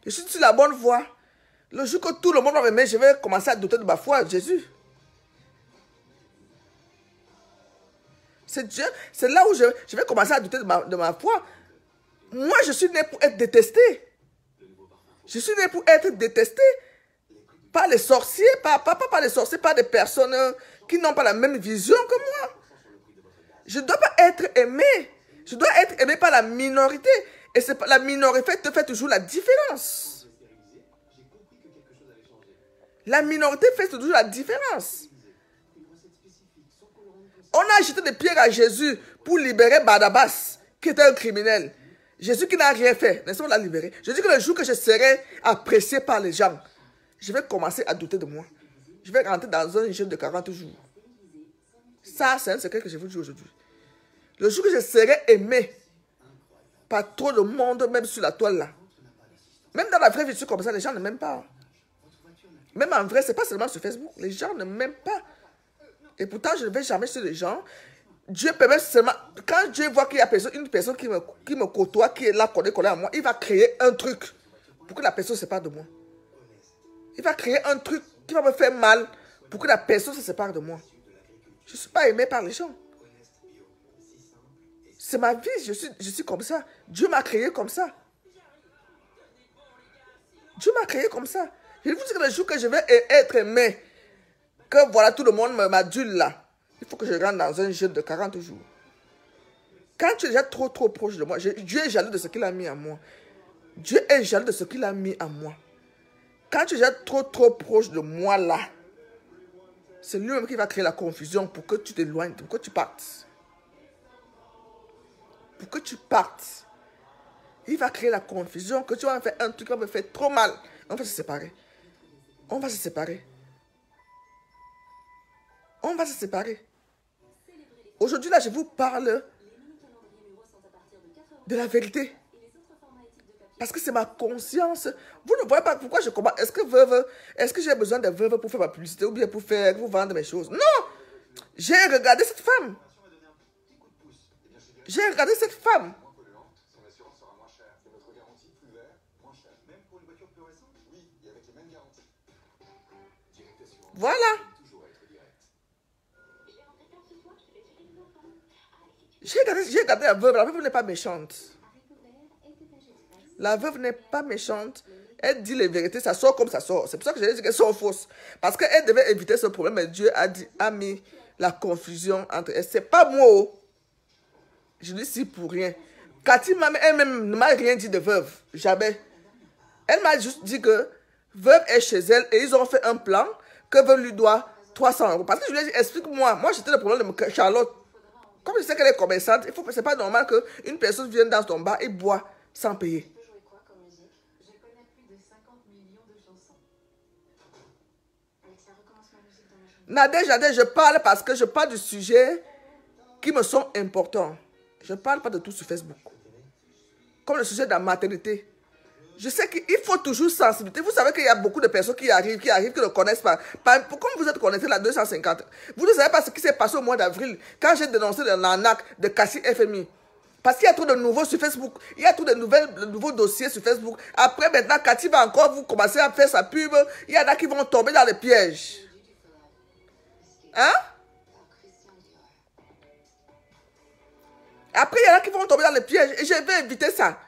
Je suis sur la bonne voie. Le jour que tout le monde va m'aimer, je vais commencer à douter de ma foi en Jésus. C'est Dieu. C'est là où je vais commencer à douter de ma foi. Moi, je suis né pour être détesté. Je suis né pour être détesté. Pas les sorciers, pas les sorciers, pas des personnes qui n'ont pas la même vision que moi. Je ne dois pas être aimé. Je dois être aimé par la minorité. Et la minorité te fait toujours la différence. La minorité fait toujours la différence. On a jeté des pierres à Jésus pour libérer Barnabas, qui était un criminel. Jésus qui n'a rien fait, n'est-ce pas, on l'a libéré. Je dis que le jour que je serai apprécié par les gens, je vais commencer à douter de moi. Je vais rentrer dans un jeûne de 40 jours. Ça, c'est un secret que je vous dis aujourd'hui. Le jour que je serai aimé par trop de monde, même sur la toile là. Même dans la vraie vie, je suis comme ça, les gens ne m'aiment pas. Même en vrai, ce n'est pas seulement sur Facebook. Les gens ne m'aiment pas. Et pourtant, je ne vais jamais chez les gens. Dieu permet seulement... Quand Dieu voit qu'il y a une personne qui me côtoie, qui est là, collée à moi, il va créer un truc pour que la personne se sépare de moi. Il va créer un truc qui va me faire mal pour que la personne se sépare de moi. Je ne suis pas aimé par les gens. C'est ma vie, je suis comme ça. Dieu m'a créé comme ça. Dieu m'a créé comme ça. Je vous dis que le jour que je vais être aimé, que voilà, tout le monde m'adule là, il faut que je rentre dans un jeûne de 40 jours. Quand tu es déjà trop proche de moi, Dieu est jaloux de ce qu'il a mis en moi. Dieu est jaloux de ce qu'il a mis en moi. Quand tu es déjà trop proche de moi là, c'est lui-même qui va créer la confusion pour que tu t'éloignes, pour que tu partes. Pour que tu partes. Il va créer la confusion, que tu vas me faire un truc qui va me faire trop mal. On va se séparer. On va se séparer. On va se séparer. Aujourd'hui, là, je vous parle de la vérité. Parce que c'est ma conscience. Vous ne voyez pas pourquoi je commence. Est-ce que j'ai besoin de veuve pour faire ma publicité ou bien pour vous vendre mes choses? Non! J'ai regardé cette femme. J'ai regardé cette femme. Voilà. J'ai regardé la veuve. La veuve n'est pas méchante. La veuve n'est pas méchante. Elle dit les vérités, ça sort comme ça sort. C'est pour ça que j'ai dit qu'elles sont fausses. Parce qu'elle devait éviter ce problème, mais Dieu a mis la confusion entre elles. C'est pas moi. Je dis si pour rien. Cathy elle-même ne m'a rien dit de veuve. Jamais. Elle m'a juste dit que veuve est chez elle et ils ont fait un plan que veuve lui doit 300 €. Parce que je lui ai dit, explique-moi. Moi, j'étais le problème de Charlotte. Comme je sais qu'elle est commerçante, c'est pas normal qu'une personne vienne dans ton bar et boit sans payer. Nadège, je parle parce que je parle du sujet qui me sont importants. Je ne parle pas de tout sur Facebook. Comme le sujet de la maternité. Je sais qu'il faut toujours sensibiliser. Vous savez qu'il y a beaucoup de personnes qui arrivent, qui ne connaissent pas. Comme vous êtes connectés à 250, vous ne savez pas ce qui s'est passé au mois d'avril, quand j'ai dénoncé l'arnaque de Cassie FMI. Parce qu'il y a trop de nouveaux sur Facebook. Il y a trop de nouveaux dossiers sur Facebook. Après, maintenant, Cathy va encore vous commencer à faire sa pub. Il y en a qui vont tomber dans les pièges. Hein? Après, il y en a qui vont tomber dans les pièges. Et je vais éviter ça.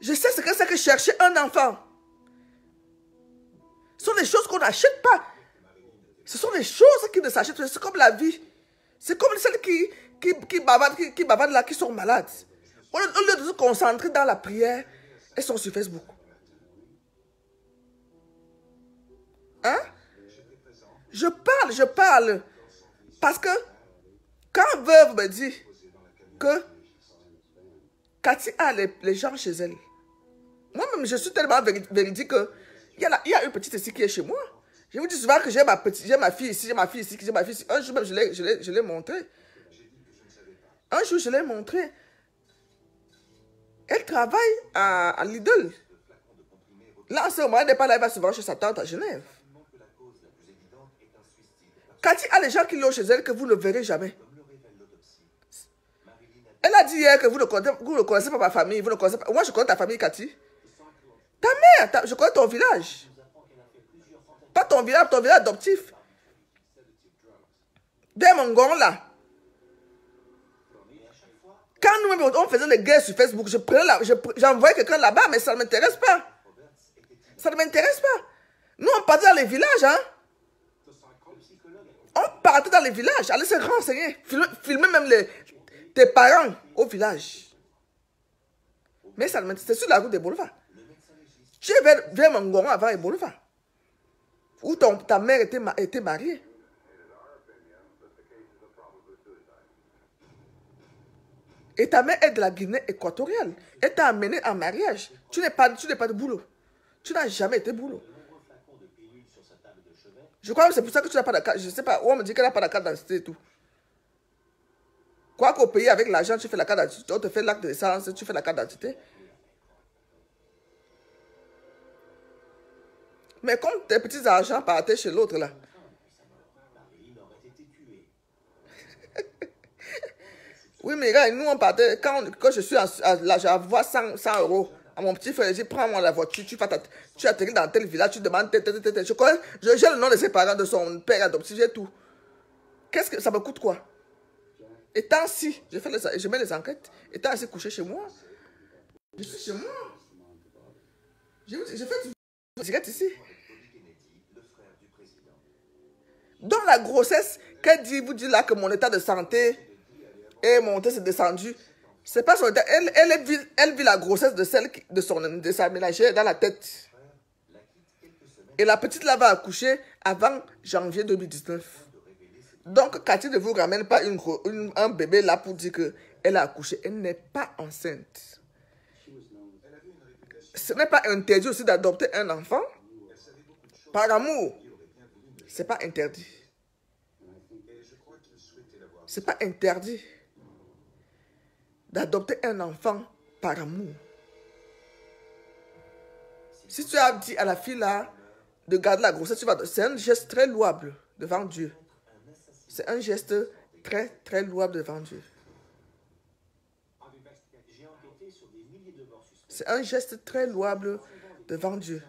Je sais ce que c'est que chercher un enfant. Ce sont des choses qu'on n'achète pas. Ce sont des choses qui ne s'achètent pas. C'est comme la vie. C'est comme celles qui bavardent là, qui sont malades. Au lieu de se concentrer dans la prière, elles sont sur Facebook. Hein? Je parle. Parce que quand veuve me dit que Cathy a les gens chez elle, moi-même, je suis tellement véridique que il y a une petite ici qui est chez moi. Je vous dis souvent que j'ai ma fille ici, j'ai ma fille ici, j'ai ma fille ici. Un jour même, je l'ai montré. Un jour, je l'ai montré. Elle travaille à Lidl. Là, en ce moment, elle n'est pas là, elle va souvent chez sa tante à Genève. Cathy a les gens qui l'ont chez elle que vous ne verrez jamais. Elle a dit hier que vous ne connaissez pas ma famille. Vous ne connaissez pas. Moi, je connais ta famille, Cathy. Ta mère, je connais ton village. Pas ton village adoptif. Dès mon gond, là. Quand nous-mêmes, on faisait les guerres sur Facebook, j'envoyais quelqu'un là-bas, mais ça ne m'intéresse pas. Ça ne m'intéresse pas. Nous, on partait dans les villages, hein. On partait dans les villages, aller se renseigner, filmer même tes parents au village. Mais ça ne m'intéresse pas. C'est sur la route des boulevards. Tu es vers Mongon avant les boulevards. Où ta mère était mariée. Et ta mère est de la Guinée équatoriale. Elle t'a amené en mariage. Tu n'es pas de boulot. Tu n'as jamais été boulot. Je crois que c'est pour ça que tu n'as pas de carte. Je ne sais pas. On me dit qu'elle n'a pas de carte d'identité et tout. Quoi qu'au pays, avec l'argent, tu fais la carte d'identité. On te fait l'acte de naissance, tu fais la carte d'identité. Mais comme tes petits argents partaient chez l'autre là. Oui, mais regarde, nous on partait. Quand je suis là, j'envoie 100 € à mon petit frère. Je dis, prends-moi la voiture, tu atterris dans tel village, tu demandes tel. Je connais, j'ai le nom de ses parents, de son père adoptif, j'ai tout. Qu'est-ce que ça me coûte quoi? Étant si, je mets les enquêtes, étant assez couché chez moi, je suis chez moi. J'ai fait une cigarette ici. Dans la grossesse, qu'elle vous dit là que mon état de santé est monté, c'est descendu. C'est pas son état. Elle vit la grossesse de sa ménagère dans la tête. Et la petite là va accoucher avant janvier 2019. Donc, Cathy ne vous ramène pas un bébé là pour dire qu'elle a accouché. Elle n'est pas enceinte. Ce n'est pas interdit aussi d'adopter un enfant. Par amour. Ce n'est pas interdit. Ce n'est pas interdit d'adopter un enfant par amour. Si tu as dit à la fille là de garder la grossesse, c'est un geste très louable devant Dieu. C'est un geste très, très louable devant Dieu. C'est un geste très louable devant Dieu.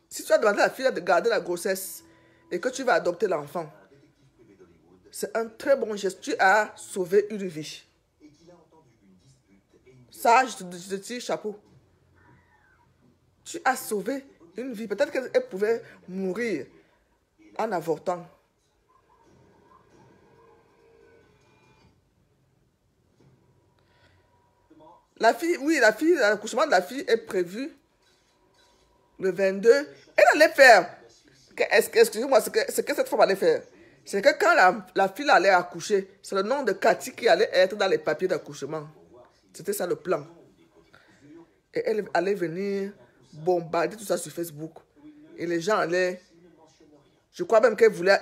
Si tu as demandé à la fille de garder la grossesse et que tu vas adopter l'enfant, c'est un très bon geste. Tu as sauvé une vie. Ça, je te tire chapeau. Tu as sauvé une vie. Peut-être qu'elle pouvait mourir en avortant. L'accouchement de la fille est prévu le 22. Elle allait faire. Excusez-moi, ce que cette femme allait faire, c'est que quand la fille allait accoucher, c'est le nom de Cathy qui allait être dans les papiers d'accouchement. C'était ça le plan. Et elle allait venir bombarder tout ça sur Facebook. Et les gens allaient... Je crois même qu'elle voulait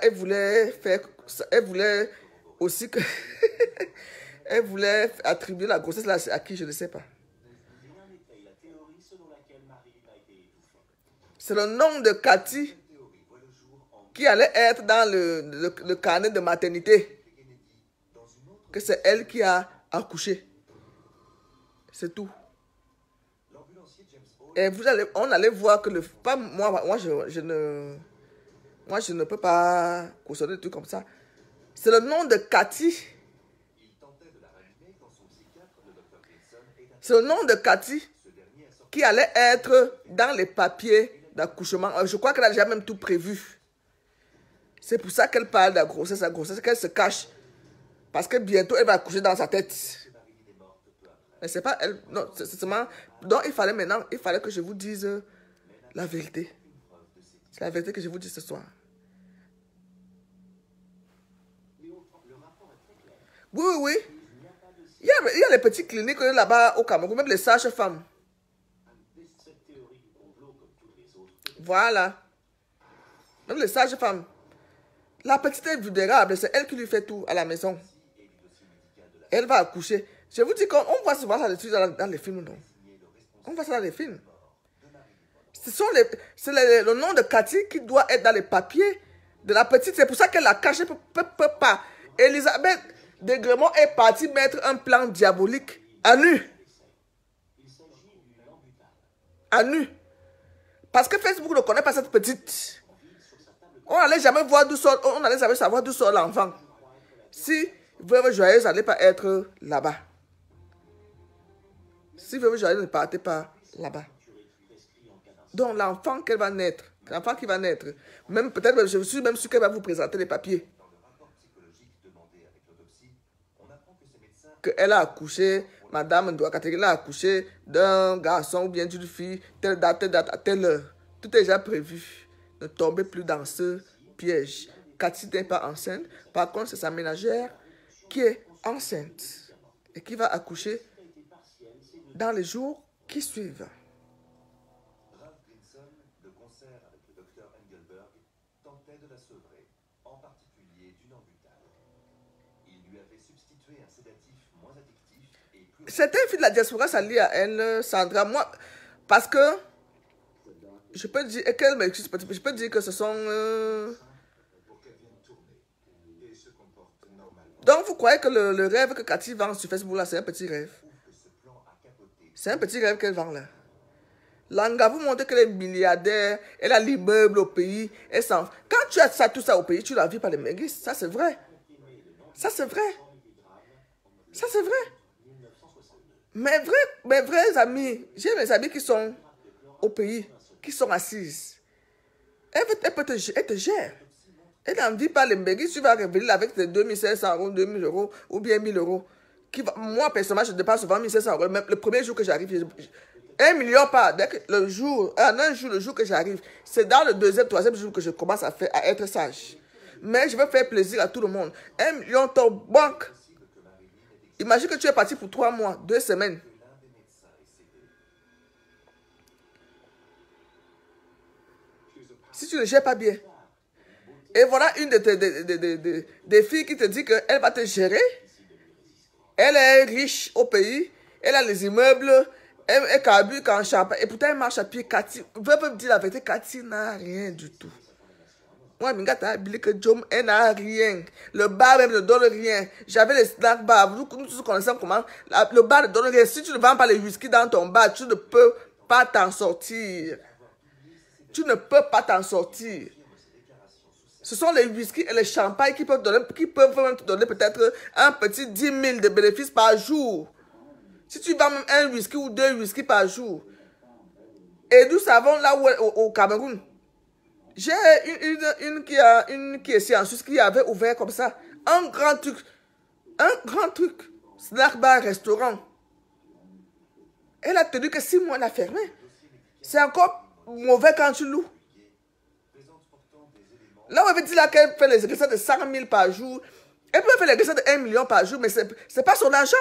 aussi que... Elle voulait attribuer la grossesse là à qui, je ne sais pas. C'est le nom de Cathy qui allait être dans le carnet de maternité. que c'est elle qui a accouché. C'est tout. Et on allait voir que pas moi je ne peux pas cautionner des trucs comme ça. C'est le nom de Cathy. C'est le nom de Cathy qui allait être dans les papiers d'accouchement. Je crois qu'elle a déjà même tout prévu. C'est pour ça qu'elle parle de la grossesse, qu'elle se cache. Parce que bientôt, elle va accoucher dans sa tête. Mais c'est pas elle. Non, c'est seulement... Donc, il fallait que je vous dise la vérité. C'est la vérité que je vous dis ce soir. Oui, oui, oui. Il y a les petites cliniques là-bas au Cameroun, même les sages-femmes. Voilà. Même les sages-femmes. La petite est vulnérable, c'est elle qui lui fait tout à la maison. Elle va accoucher. Je vous dis qu'on voit souvent ça dans les films, non? On voit ça dans les films. C'est le nom de Cathy qui doit être dans les papiers de la petite. C'est pour ça qu'elle l'a caché. Peut pas. Elisabeth de Gremont est partie mettre un plan diabolique à nu. À nu. Parce que Facebook ne connaît pas cette petite. On n'allait jamais voir d'où sort, on n'allait jamais savoir d'où sort l'enfant. Si Veuve Joyeuse n'allait pas être là-bas. Si Veuve Joyeuse ne partait pas là-bas. Donc l'enfant qu'elle va naître, l'enfant qui va naître, même peut-être, je suis même sûr qu'elle va vous présenter les papiers. Qu'elle a accouché, Madame Ndouakateri a accouché d'un garçon ou bien d'une fille, telle date, à telle heure. Tout est déjà prévu. Ne tombez plus dans ce piège. Cathy n'est pas enceinte. Par contre, c'est sa ménagère qui est enceinte et qui va accoucher dans les jours qui suivent. Ralph Grinson, de concert avec le docteur Engelberg, tentait de la sevrer, en particulier du Nambutal. Il lui avait substitué un sédatif moins addictif et plus... Certaines filles de la diaspora s'allient à elle, Sandra. Moi, parce que je peux dire, et qu'elle m'excuse, je peux dire que ce sont... Donc, vous croyez que le rêve que Cathy vend sur Facebook, là, c'est un petit rêve? C'est un petit rêve qu'elle vend, là. Langa, vous montrez qu'elle est milliardaire, elle a l'immeuble au pays, elle s'en... Quand tu as ça, tout ça au pays, tu la vis par les mégistes. Ça, c'est vrai. Ça, c'est vrai. Ça, c'est vrai. Mes vrais amis, j'ai mes amis qui sont au pays, qui sont assises. Elle te gère. Elle n'en vit pas les mégistes. Tu vas revenir avec tes 2500 euros, 2000 euros ou bien 1000 euros. Moi, personnellement, je dépense souvent 1500 euros. Même le premier jour que j'arrive, 1 million pas. Dès que le jour que j'arrive, c'est dans le deuxième, troisième jour que je commence à être sage. Mais je veux faire plaisir à tout le monde. 1 million, ton banque. Imagine que tu es parti pour 3 mois, 2 semaines. Si tu ne gères pas bien. Et voilà une des filles qui te dit qu'elle va te gérer. Elle est riche au pays. Elle a les immeubles. Elle carbure en champagne. Et pourtant, elle marche à pied. Cathy, veut dire la vérité, Cathy n'a rien du tout. Moi, elle n'a rien. Le bar même ne donne rien. J'avais les snack bars. Nous tous connaissons comment. Le bar ne donne rien. Si tu ne vends pas les whisky dans ton bar, tu ne peux pas t'en sortir. Tu ne peux pas t'en sortir. Ce sont les whisky et les champagnes qui peuvent même te donner peut-être un petit 10 000 de bénéfices par jour. Si tu vends même un whisky ou 2 whisky par jour. Et nous savons là où au Cameroun. J'ai une qui est ici en Suisse qui avait ouvert comme ça. Un grand truc. Snack bar, restaurant. Elle a tenu que 6 mois, elle a fermé. C'est encore mauvais quand tu loues. Là où elle veut dire qu'elle fait les recettes de 100 000 par jour, elle peut faire les recettes de 1 million par jour, mais ce n'est pas son argent.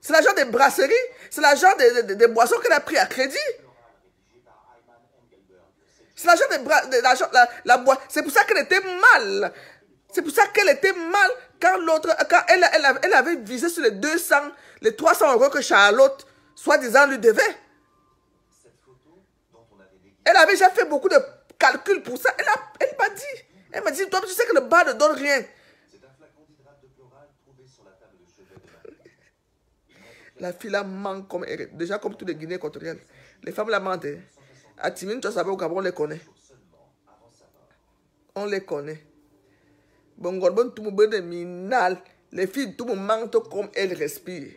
C'est l'argent des brasseries, c'est l'argent des boissons qu'elle a pris à crédit. C'est l'argent la boîte. C'est pour ça qu'elle était mal. C'est pour ça qu'elle était mal quand elle avait visé sur les 300 euros que Charlotte, soi-disant, lui devait. Elle avait déjà fait beaucoup de calculs pour ça. Elle m'a dit, toi, tu sais que le bar ne donne rien. C'est un flacon d'hydrate de chloral trouvé sur la table de chevet La fille là ment comme déjà comme tous les Guinéens équatoriens. Les femmes là mentent. À Timine, tu savais au Gabon, on les connaît. On les connaît. Bon, tout le monde est minal. Les filles, tout le monde mentent comme elles respirent.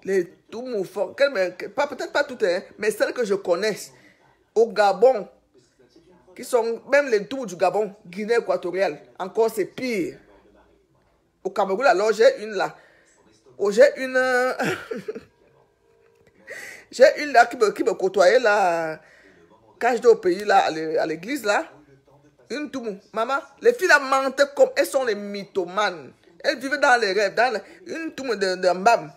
Les tout le monde fort. Peut-être pas toutes, hein, mais celles que je connais au Gabon, qui sont même les tours du Gabon, Guinée équatoriale, encore c'est pire. Au Cameroun, alors j'ai une là. Oh, j'ai une. J'ai une là qui me côtoyait là. Quand j'étais au pays là, à l'église là. Une tout monde. Maman, les filles là mentent comme elles sont les mythomanes. Elles vivent dans les rêves. Une tout monde de Mbam.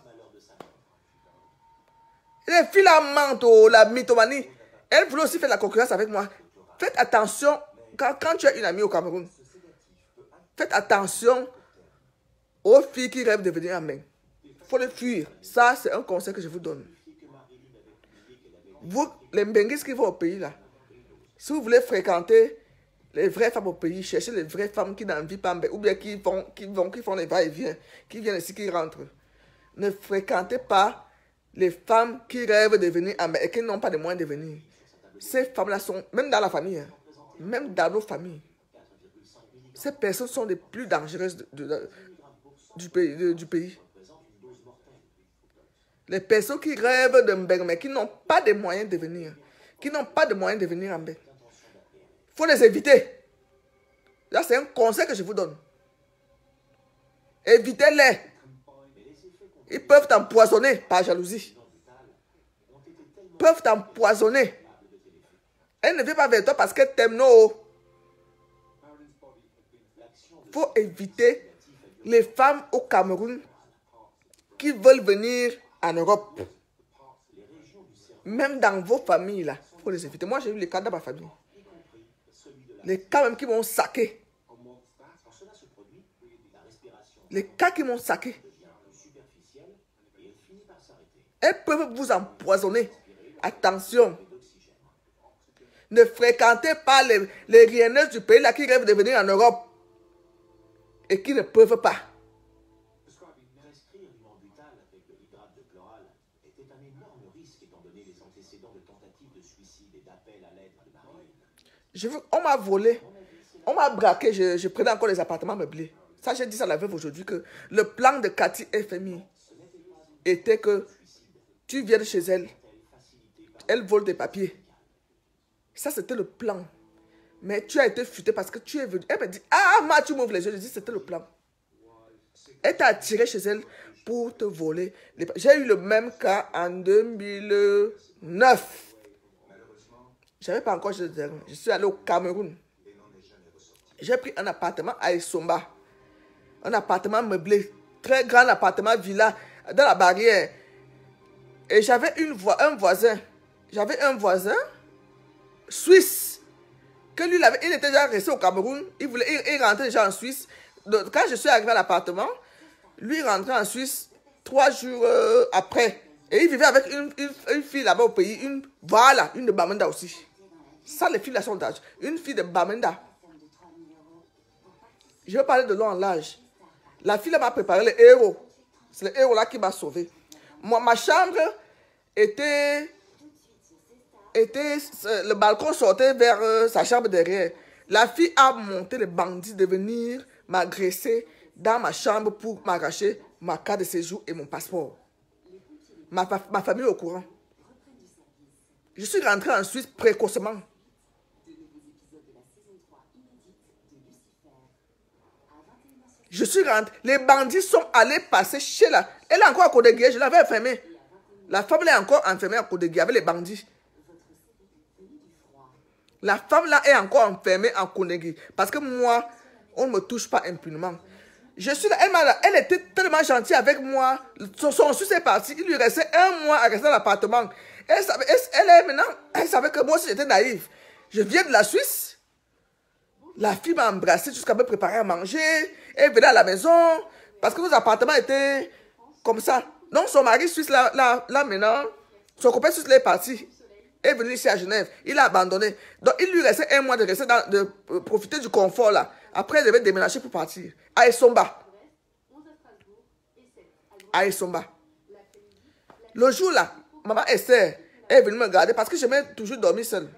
Les filles là mentent, oh, la mythomanie. Elles voulaient aussi faire la concurrence avec moi. Faites attention quand tu as une amie au Cameroun. Faites attention aux filles qui rêvent de devenir amènes. Il faut les fuir. Ça, c'est un conseil que je vous donne. Vous, les Mbenguis qui vont au pays là, si vous voulez fréquenter les vraies femmes au pays, cherchez les vraies femmes qui n'en vivent pas, ou bien qui font les va-et-vient, qui viennent ici, qui rentrent. Ne fréquentez pas les femmes qui rêvent de devenir amènes et qui n'ont pas de moyens de venir. Ces femmes-là sont, même dans la famille, hein, même dans nos familles, ces personnes sont les plus dangereuses du pays. Les personnes qui rêvent de Mbeng, mais qui n'ont pas de moyens de venir. Qui n'ont pas de moyens de venir en Mbeng. Il faut les éviter. Là, c'est un conseil que je vous donne. Évitez-les. Ils peuvent t'empoisonner par jalousie. Ils peuvent t'empoisonner. Elle ne vient pas vers toi parce qu'elle t'aime, non. Il faut éviter les femmes au Cameroun qui veulent venir en Europe. Même dans vos familles, là, il faut les éviter. Moi, j'ai eu les cas dans ma famille. Les cas même qui m'ont saqué. Les cas qui m'ont saqué. Elles peuvent vous empoisonner. Attention. Ne fréquentez pas les rienneuses du pays là qui rêvent de venir en Europe. Et qui ne peuvent pas. Prescrire l'imorbital avec de l'hydrate de chloral était un énorme risque étant donné les antécédents de tentatives de suicide et d'appel à l'aide de Marie. On m'a volé, on m'a braqué, je prenais encore les appartements meublés. Ça, j'ai dit ça à la veuve aujourd'hui que le plan de Cathy FMI était que tu viennes chez elle, elle vole des papiers. Ça, c'était le plan. Mais tu as été futé parce que tu es venu. Elle me dit, ah, ma, tu m'ouvres les yeux. Je dis, c'était le plan. Elle t'a attiré chez elle pour te voler. J'ai eu le même cas en 2009. Je n'avais pas encore, je suis allé au Cameroun. J'ai pris un appartement à Essomba. Un appartement meublé. Très grand appartement, villa, dans la barrière. Et j'avais un voisin. J'avais un voisin suisse. Que lui, il était déjà resté au Cameroun. Il rentrait déjà en Suisse. Donc, quand je suis arrivé à l'appartement, lui rentrait en Suisse 3 jours après. Et il vivait avec une fille là-bas au pays. Une de Bamenda aussi. Ça, les filles là sont d'âge. Une fille de Bamenda. Je vais parler de long en large. La fille là m'a préparé le héros. C'est le héros là qui m'a sauvé. Moi, ma chambre était... le balcon sortait vers sa chambre derrière. La fille a monté les bandits de venir m'agresser dans ma chambre pour m'arracher ma carte de séjour et mon passeport. Ma famille est au courant. Je suis rentré en Suisse précocement. Je suis rentré. Les bandits sont allés passer chez la... Elle est encore à Côte-de-Guiers, je l'avais enfermée. La femme elle est encore enfermée à Côte-de-Guiers avec les bandits. La femme là est encore enfermée en Côte-de-Guiers. Parce que moi, on ne me touche pas impunément. Je suis là, elle était tellement gentille avec moi. Son Suisse est parti. Il lui restait 1 mois à rester dans l'appartement. Elle savait que moi aussi j'étais naïve. Je viens de la Suisse. La fille m'a embrassé jusqu'à me préparer à manger. Elle venait à la maison. Parce que nos appartements étaient comme ça. Donc son mari suisse là maintenant, son copain suisse là est parti. Est venu ici à Genève. Il a abandonné. Donc il lui restait 1 mois de rester de profiter du confort là. Après il devait déménager pour partir. À Essomba. À Essomba. Le jour là, maman Esther est venue me garder parce que j'aimais toujours dormir seule.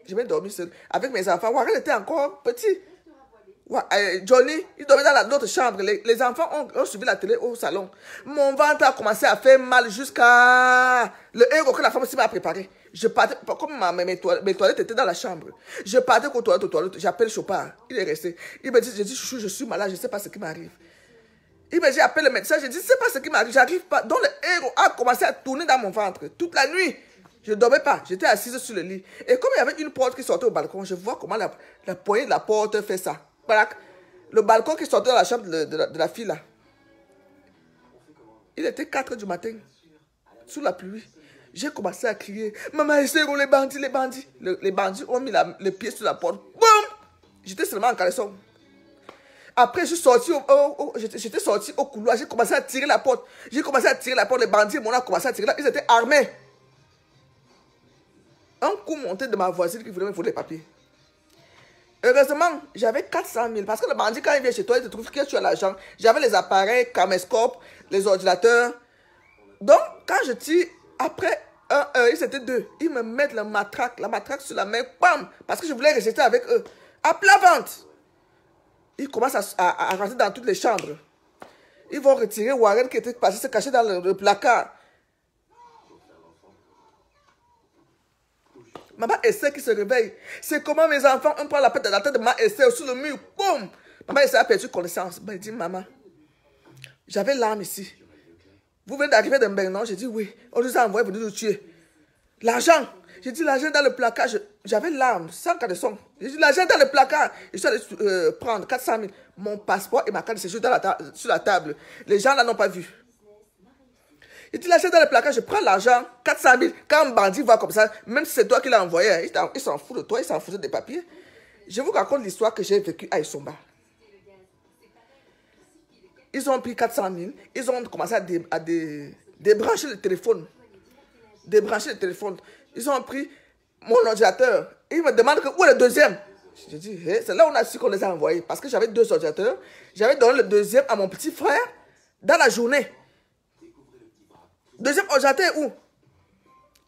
J'aimais dormir seule avec mes enfants. Warren était encore petit. Johnny, il dormait dans l'autre chambre. Les enfants ont suivi la télé au salon. Mon ventre a commencé à faire mal jusqu'à le héros que la femme aussi m'a préparé. Je partais, comme mes toilettes étaient dans la chambre. Je partais aux toilettes. J'appelle Chopard. Il est resté. Il me dit, je dis, chouchou, je suis malade, je ne sais pas ce qui m'arrive. Il me dit, appelle le médecin. Je dis, je ne sais pas ce qui m'arrive, j'arrive pas. Donc le héros a commencé à tourner dans mon ventre toute la nuit. Je ne dormais pas, j'étais assise sur le lit. Et comme il y avait une porte qui sortait au balcon, je vois comment la poignée de la porte fait ça. Le balcon qui sortait de la chambre de la fille là. Il était 4 h du matin, sous la pluie. J'ai commencé à crier, maman, essaye, les bandits, les bandits. Les bandits ont mis le pied sur la porte. Boum! J'étais seulement en caleçon. Après, je suis sorti j'étais sorti au couloir, j'ai commencé à tirer la porte. J'ai commencé à tirer la porte, les bandits, mon a commencé à tirer là. Ils étaient armés. Un coup monté de ma voisine qui voulait me voler les papiers. Heureusement, j'avais 400 000. Parce que le bandit, quand il vient chez toi, il te trouve que tu as l'argent. J'avais les appareils, caméscope, les ordinateurs. Donc, quand je tire, après ils étaient 2. Ils me mettent la matraque sur la main. Bam! Parce que je voulais rester avec eux. À plat ventre. Ils commencent à rentrer dans toutes les chambres. Ils vont retirer Warren qui était passé se cacher dans le placard. Maman Esther qui se réveille. C'est comment mes enfants, on prend la tête de maman Esther sur le mur. Boum! Maman Esther a perdu connaissance. Ben, il dit, maman, j'avais l'arme ici. Vous venez d'arriver d'un Bernon? J'ai dit, oui. On nous a envoyé pour nous tuer. L'argent. J'ai dit, l'argent dans le placard. J'avais l'arme, sans caleçon. J'ai dit, l'argent dans le placard. Je suis allé prendre 400 000. Mon passeport et ma carte de séjour sur la table. Les gens là n'ont pas vu. Il dit, l'argent dans le placard, je prends l'argent, 400 000. Quand un bandit voit comme ça, même si c'est toi qui l'as envoyé, il s'en fout de toi, il s'en fout des papiers. Je vous raconte l'histoire que j'ai vécue à Isomba. Ils ont pris 400 000, ils ont commencé à débrancher le téléphone. Débrancher le téléphone. Ils ont pris mon ordinateur. Ils me demandent où est le deuxième. Je dis, hey, c'est là où on a su qu'on les a envoyés. Parce que j'avais 2 ordinateurs. J'avais donné le deuxième à mon petit frère dans la journée. Deuxième ordinateur où?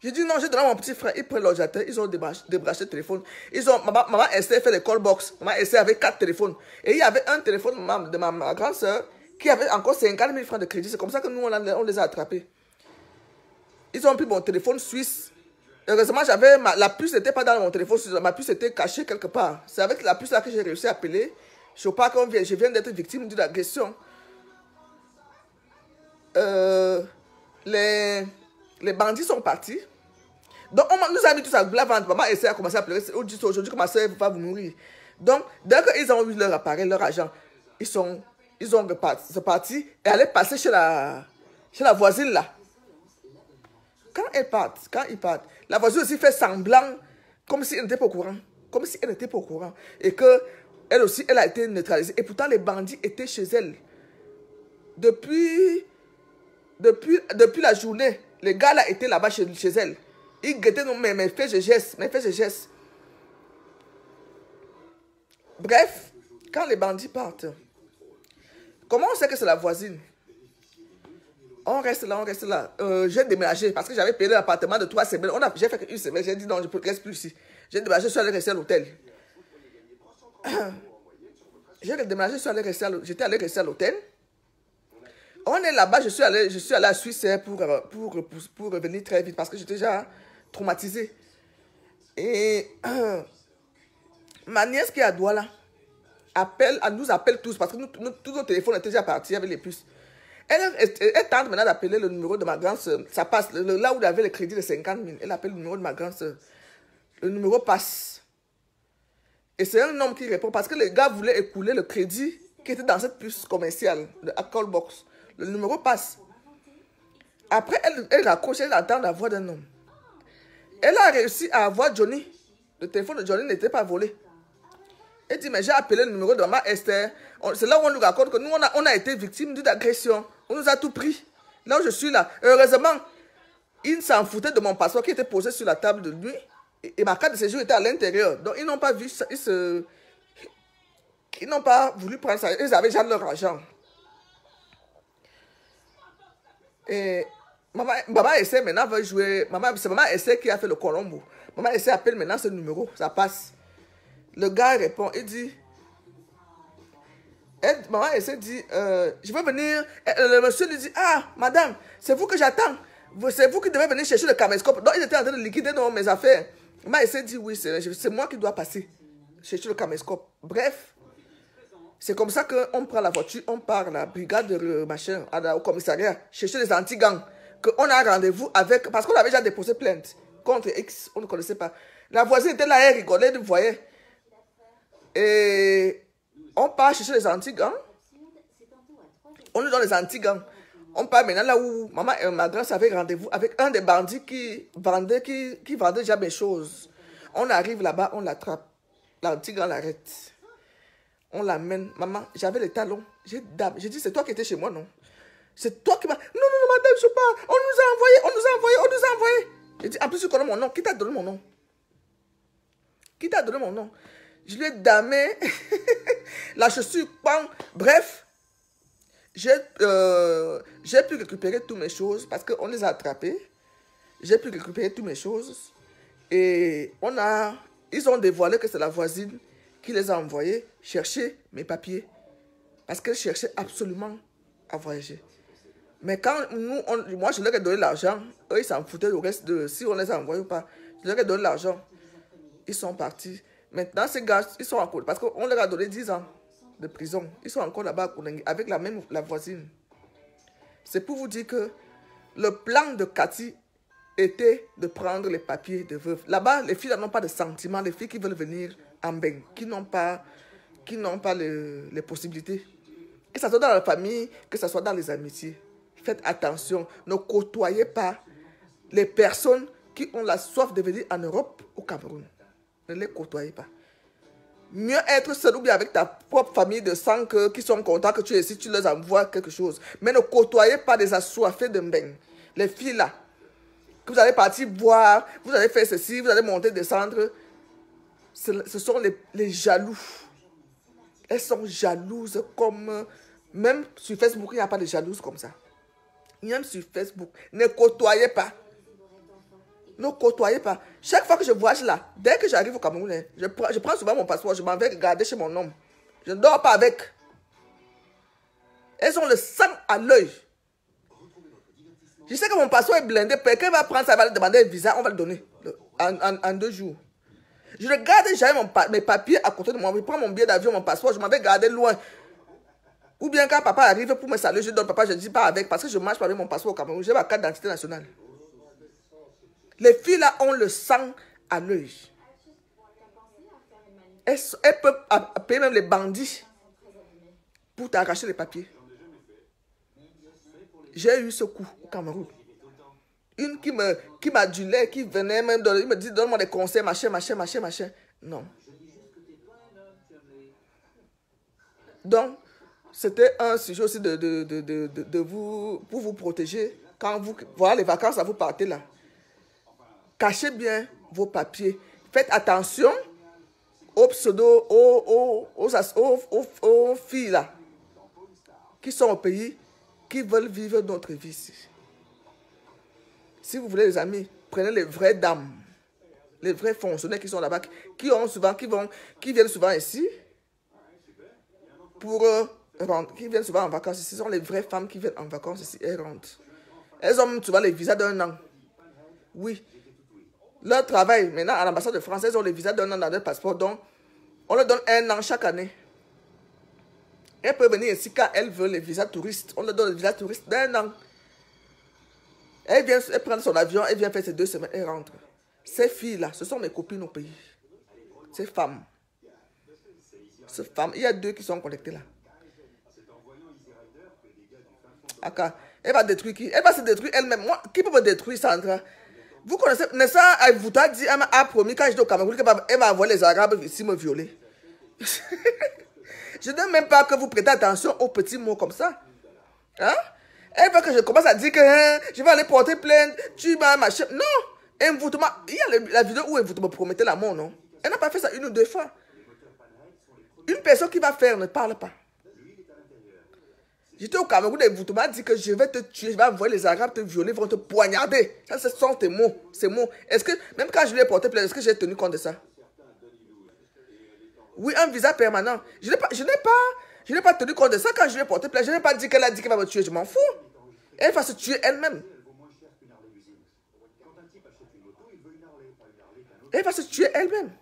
J'ai dit non, j'ai donné à mon petit frère. Ils prennent l'ordinateur, ils ont débranché le téléphone. Maman Esther fait les call box. Maman Esther avait 4 téléphones. Et il y avait un téléphone de ma grande soeur qui avait encore 50 000 francs de crédit. C'est comme ça que nous, on les a attrapés. Ils ont pris mon téléphone suisse. Heureusement, la puce n'était pas dans mon téléphone suisse. Ma puce était cachée quelque part. C'est avec la puce là que j'ai réussi à appeler. Je sais pas quand je viens d'être victime d'une agression. Les bandits sont partis. Donc, on nous a mis tous à la vente. Maman essaie à commencer à pleurer. Aujourd'hui que ma soeur va vous mourir. Donc, dès qu'ils ont eu leur appareil, leur argent, ils ont reparti et allaient passer chez la voisine là. Quand ils partent, la voisine aussi fait semblant comme si elle n'était pas au courant. Comme si elle n'était pas au courant. Et que elle aussi, elle a été neutralisée. Et pourtant, les bandits étaient chez elle. Depuis la journée, les gars là étaient là-bas chez elle. Ils guettaient mes faits et gestes. Bref, quand les bandits partent, comment on sait que c'est la voisine? On reste là. J'ai déménagé parce que j'avais payé l'appartement de 3 semaines. J'ai fait qu'une semaine. J'ai dit non, je ne reste plus ici. J'ai déménagé, je suis allé rester à l'hôtel. J'ai déménagé, j'étais allé rester à l'hôtel. On est là-bas, je suis allé à Suisse pour revenir très vite parce que j'étais déjà traumatisé. Et ma nièce qui est à Douala nous appelle tous parce que tous nos téléphones étaient déjà partis avec les puces. Elle tente maintenant d'appeler le numéro de ma grande soeur. Ça passe, là où il y avait le crédit de 50 000. Elle appelle le numéro de ma grande soeur. Le numéro passe. Et c'est un homme qui répond parce que les gars voulaient écouler le crédit qui était dans cette puce commerciale, de Callbox. Le numéro passe. Après, elle raccroche, elle entend la voix d'un homme. Elle a réussi à avoir Johnny. Le téléphone de Johnny n'était pas volé. Elle dit, mais j'ai appelé le numéro de maman Esther. C'est là où on nous raconte que nous, on a été victime d'une agression. On nous a tout pris. Là où je suis là. Heureusement, ils s'en foutaient de mon passeport qui était posé sur la table de nuit. Et ma carte de séjour était à l'intérieur. Donc, ils n'ont pas vu ça. Ils n'ont pas voulu prendre ça. Ils avaient déjà leur argent. Et Maman essaie maintenant, veut jouer. C'est maman essaie qui a fait le Colombo. Maman essaie appelle maintenant ce numéro, ça passe. Le gars répond, il dit... maman essaie dit, je veux venir. Le monsieur lui dit, ah, madame, c'est vous que j'attends. C'est vous qui devez venir chercher le caméscope. Donc, il était en train de liquider dans mes affaires. Maman essaie dit, oui, c'est moi qui dois passer. Chercher le caméscope. Bref, c'est comme ça qu'on prend la voiture, on part à la brigade de machin, au commissariat, chercher les anti-gangs. Qu'on a rendez-vous avec, parce qu'on avait déjà déposé plainte contre X, on ne connaissait pas. La voisine était là, elle rigolait, vous voyez. Et on part chercher les anti-gangs. On nous donne les anti-gangs. On part maintenant là où maman et ma grand avait rendez-vous avec un des bandits qui vendait déjà mes choses. On arrive là-bas, on l'attrape. L'anti-gang l'arrête. On l'amène. Maman, j'avais les talons. J'ai dit, c'est toi qui étais chez moi, non? C'est toi qui m'as... Non, madame, je sais pas. On nous a envoyé. J'ai dit, en plus, tu connais mon nom. Qui t'a donné mon nom? Je lui ai damé la chaussure, bang. Bref, j'ai pu récupérer toutes mes choses parce qu'on les a attrapés. J'ai pu récupérer toutes mes choses. Et ils ont dévoilé que c'est la voisine qui les a envoyés chercher mes papiers. Parce qu'elle cherchait absolument à voyager. Mais quand moi, je leur ai donné l'argent, eux, ils s'en foutaient du reste de si on les a envoyés ou pas. Je leur ai donné l'argent. Ils sont partis. Maintenant, ces gars, ils sont encore... Parce qu'on leur a donné 10 ans de prison. Ils sont encore là-bas avec la voisine. C'est pour vous dire que le plan de Cathy était de prendre les papiers de veuve. Là-bas, les filles n'ont pas de sentiments. Les filles qui veulent venir en bain, qui n'ont pas les possibilités. Que ce soit dans la famille, que ce soit dans les amitiés. Faites attention. Ne côtoyez pas les personnes qui ont la soif de venir en Europe ou au Cameroun. Ne les côtoyez pas. Mieux être seul ou bien avec ta propre famille de sang qui sont contents que tu es ici, tu leur envoies quelque chose. Mais ne côtoyez pas des assoiffés de bain. Les filles là, que vous allez partir boire, vous allez faire ceci, vous allez monter, descendre. Ce sont les jaloux. Elles sont jalouses comme... Même sur Facebook, il n'y a pas de jalouses comme ça. Même sur Facebook, ne côtoyez pas. Ne côtoyez pas. Chaque fois que je voyage là, dès que j'arrive au Cameroun, je prends souvent mon passeport, je m'en vais regarder chez mon homme. Je ne dors pas avec. Elles ont le sang à l'œil. Je sais que mon passeport est blindé. Quelqu'un va prendre ça, va lui demander un visa, on va le donner en 2 jours. Je regarde, j'avais mes papiers à côté de moi. Je prends mon billet d'avion, mon passeport, je m'en vais garder loin. Ou bien quand papa arrive pour me saluer, je donne papa, je ne dis pas avec, parce que je marche pas avec mon passeport au Cameroun. J'ai ma carte d'identité nationale. Les filles là ont le sang à l'œil. Elles peuvent payer même les bandits pour t'arracher les papiers. J'ai eu ce coup au Cameroun. Une qui m'adulait, qui venait même, il me dit donne-moi des conseils, machin. Non. Donc, c'était un sujet aussi de vous, pour vous protéger. Quand vous, voilà les vacances, vous partez là. Cachez bien vos papiers. Faites attention aux pseudos, aux filles là, qui sont au pays, qui veulent vivre notre vie ici. Si vous voulez les amis, prenez les vraies dames, les vrais fonctionnaires qui sont là-bas, qui viennent souvent ici, qui viennent souvent en vacances ici. Ce sont les vraies femmes qui viennent en vacances ici, elles rentrent. Elles ont souvent les visas d'1 an. Oui. Leur travail, maintenant, à l'ambassade de France, elles ont les visas d'1 an dans leur passeport. Donc, on leur donne 1 an chaque année. Elles peuvent venir ici quand elles veulent les visas touristes. On leur donne les visas touristes d'1 an. Elle prend son avion, elle vient faire ses 2 semaines, elle rentre. Ces filles-là, ce sont mes copines au pays. Ces femmes. Il y a 2 qui sont connectées là. Aka, elle va détruire qui? Elle va se détruire elle-même. Moi, qui peut me détruire, Sandra? Vous connaissez, n'est-ce pas, elle vous a dit, elle m'a promis quand j'étais au Cameroun qu'elle va envoyer les Arabes ici me violer. Je ne veux même pas que vous prêtez attention aux petits mots comme ça. Hein? Elle veut que je commence à dire que je vais aller porter plainte, tu m'as machin. Non! Il y a la vidéo où elle me promettait la mort, non? Elle n'a pas fait ça 1 ou 2 fois. Une personne qui va faire ne parle pas. J'étais au Cameroun et vous m'avez dit que je vais te tuer, je vais envoyer les Arabes te violer, ils vont te poignarder. Ça, ce sont tes mots. Ces mots. Est-ce que, même quand je lui ai porté plainte, est-ce que j'ai tenu compte de ça? Oui, un visa permanent. Je n'ai pas tenu compte de ça quand je lui ai porté plainte. Je n'ai pas dit qu'elle a dit qu'elle va me tuer, je m'en fous. Elle va se tuer elle-même. Elle va se tuer elle-même.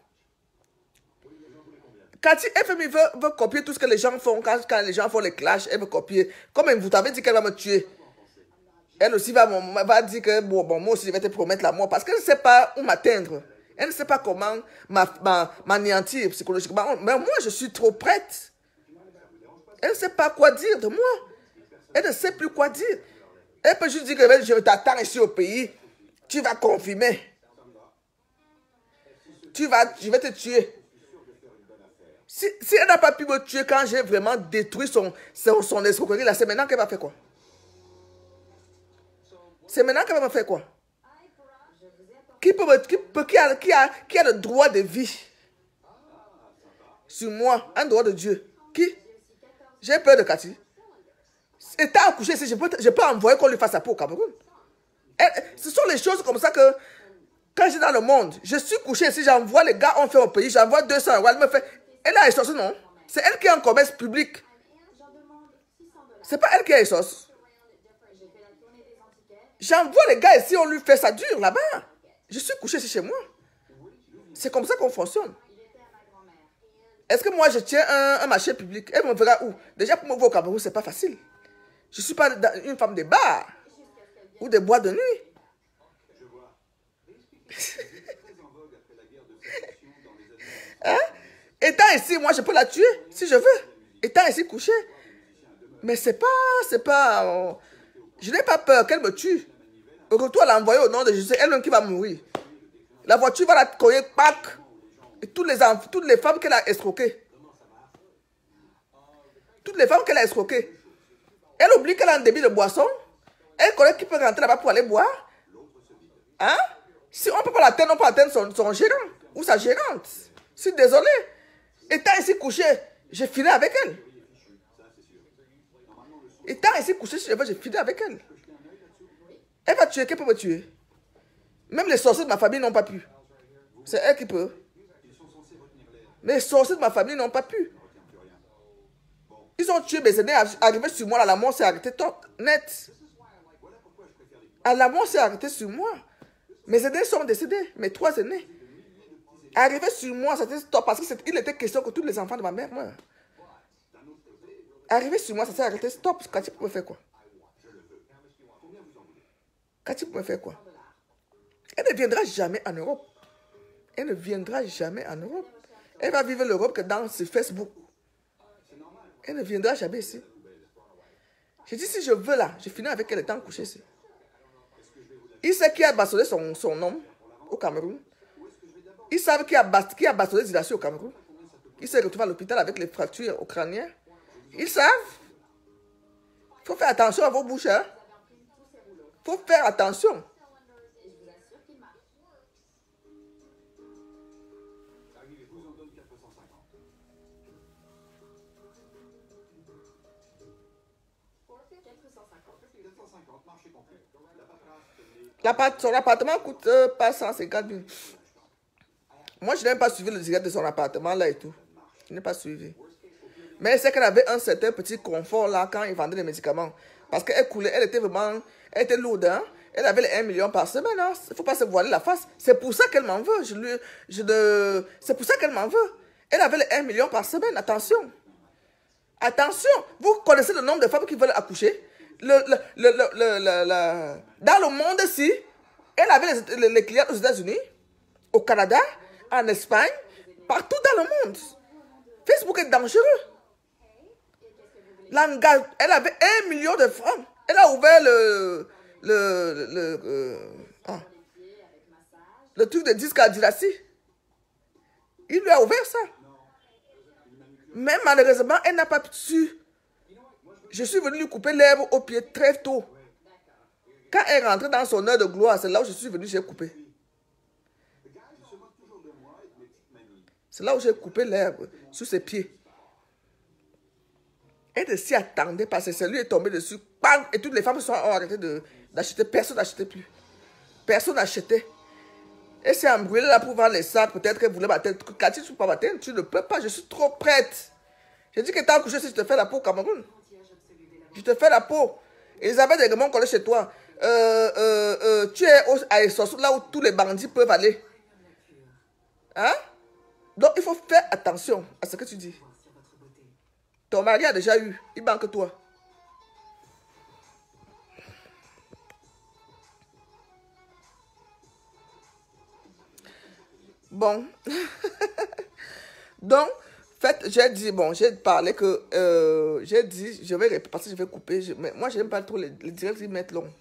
Quand FMI veut copier tout ce que les gens font, quand les gens font les clashs, elle veut copier. Comme vous t'avez dit qu'elle va me tuer. Elle aussi va dire que bon, moi aussi je vais te promettre la mort. Parce qu'elle ne sait pas où m'atteindre. Elle ne sait pas comment m'anéantir psychologiquement. Mais moi, je suis trop prête. Elle ne sait pas quoi dire de moi. Elle ne sait plus quoi dire. Elle peut juste dire que je t'attends ici au pays. Tu vas confirmer. Je vais te tuer. Si elle n'a pas pu me tuer quand j'ai vraiment détruit son escroquerie, là, c'est maintenant qu'elle va faire quoi? C'est maintenant qu'elle va me faire quoi? Qui a le droit de vie sur moi? Un droit de Dieu. Qui? J'ai peur de Cathy. Étant accouché ici, je peux envoyer qu'on lui fasse la peau au Cameroun. Ce sont les choses comme ça que, quand je suis dans le monde, je suis couché ici, j'envoie les gars, on fait au pays, j'envoie 200 euros, elle me fait... Elle a essence, non? C'est elle qui est en commerce public. C'est pas elle qui a essence. J'envoie les gars ici, on lui fait ça dur là-bas. Je suis couché ici chez moi. C'est comme ça qu'on fonctionne. Est-ce que moi je tiens un marché public? Elle me verra où? Déjà pour me voir au Cameroun, c'est pas facile. Je ne suis pas une femme de bar ou de boîte de nuit. Hein? Étant ici, moi, je peux la tuer si je veux. Étant ici couché. Mais c'est pas... je n'ai pas peur qu'elle me tue. Au retour, elle a envoyé au nom de Jésus. Elle-même qui va mourir. La voiture va la cogner, pack. Et toutes les femmes qu'elle a escroquées. Toutes les femmes qu'elle a escroquées. Elle oublie qu'elle a un débit de boisson. Elle connaît qui peut rentrer là-bas pour aller boire. Hein? Si on ne peut pas l'atteindre, on peut atteindre son gérant ou sa gérante. Je suis désolé. Étant ici couché, j'ai fini avec elle. Étant ici couché, si je veux, j'ai fini avec elle. Elle va tuer, qu'elle peut me tuer. Même les sorciers de ma famille n'ont pas pu. C'est elle qui peut. Mais les sorciers de ma famille n'ont pas pu. Ils ont tué mes aînés, arrivé sur moi, là, la mort s'est arrêtée net. À la mort s'est arrêtée sur moi. Mes aînés sont décédés, mes 3 aînés. Arrivé sur moi, c'était stop parce qu'il était question que tous les enfants de ma mère meurent. Arrivé sur moi, ça s'est arrêté stop. Cathy peut me faire quoi? Cathy peut me faire quoi? Elle ne viendra jamais en Europe. Elle ne viendra jamais en Europe. Elle va vivre l'Europe que dans ce Facebook. Elle ne viendra jamais ici. J'ai dit, si je veux là, je finis avec elle étant couchée ici. Il sait qui a bastonné son homme au Cameroun. Ils savent qui a bastonné Zilassi au Cameroun. Il s'est retrouvé à l'hôpital avec les fractures au crânien. Ils savent. Il faut faire attention à vos bouches. Il faut faire attention. Son appartement coûte pas 150 000. Moi, je n'ai pas suivi le direct de son appartement là et tout. Je n'ai pas suivi. Mais c'est qu'elle avait un certain petit confort là quand il vendait les médicaments. Parce qu'elle coulait, elle était lourde. Hein? Elle avait les 1 million par semaine. Hein? Il ne faut pas se voiler la face. C'est pour ça qu'elle m'en veut. C'est pour ça qu'elle m'en veut. Elle avait les 1 million par semaine. Attention. Attention. Vous connaissez le nombre de femmes qui veulent accoucher. Dans le monde ici, elle avait les clients aux États-Unis, au Canada, en Espagne, partout dans le monde. Facebook est dangereux. Elle avait 1 million de francs. Elle a ouvert le truc de disque à Zilassi. Il lui a ouvert ça. Mais malheureusement, elle n'a pas su. Je suis venu lui couper l'herbe au pied très tôt. Quand elle rentrait dans son heure de gloire, c'est là où je suis venu, j'ai coupé. C'est là où j'ai coupé l'herbe sur ses pieds. Elle ne s'y attendait pas. C'est lui est tombé dessus. Bang! Et toutes les femmes ont arrêté d'acheter. Personne n'achetait plus. Personne n'achetait. Elle s'est embrouillée là pour vendre les sacs. Peut-être qu'elle voulait ma tête. Cathy, tu ne peux pas ma tête. Tu ne peux pas. Je suis trop prête. J'ai dit que t'as accouché si je te fais la peau au Cameroun. Je te fais la peau. Elisabeth Aiguemont collée chez toi. Tu es à Essosso, là où tous les bandits peuvent aller. Hein? Donc, il faut faire attention à ce que tu dis. Ton mari a déjà eu. Il manque toi. Bon. Donc, j'ai dit, bon, j'ai parlé que, j'ai dit, je vais répéter parce que je vais couper. Mais moi, je n'aime pas trop les directs qui mettent long.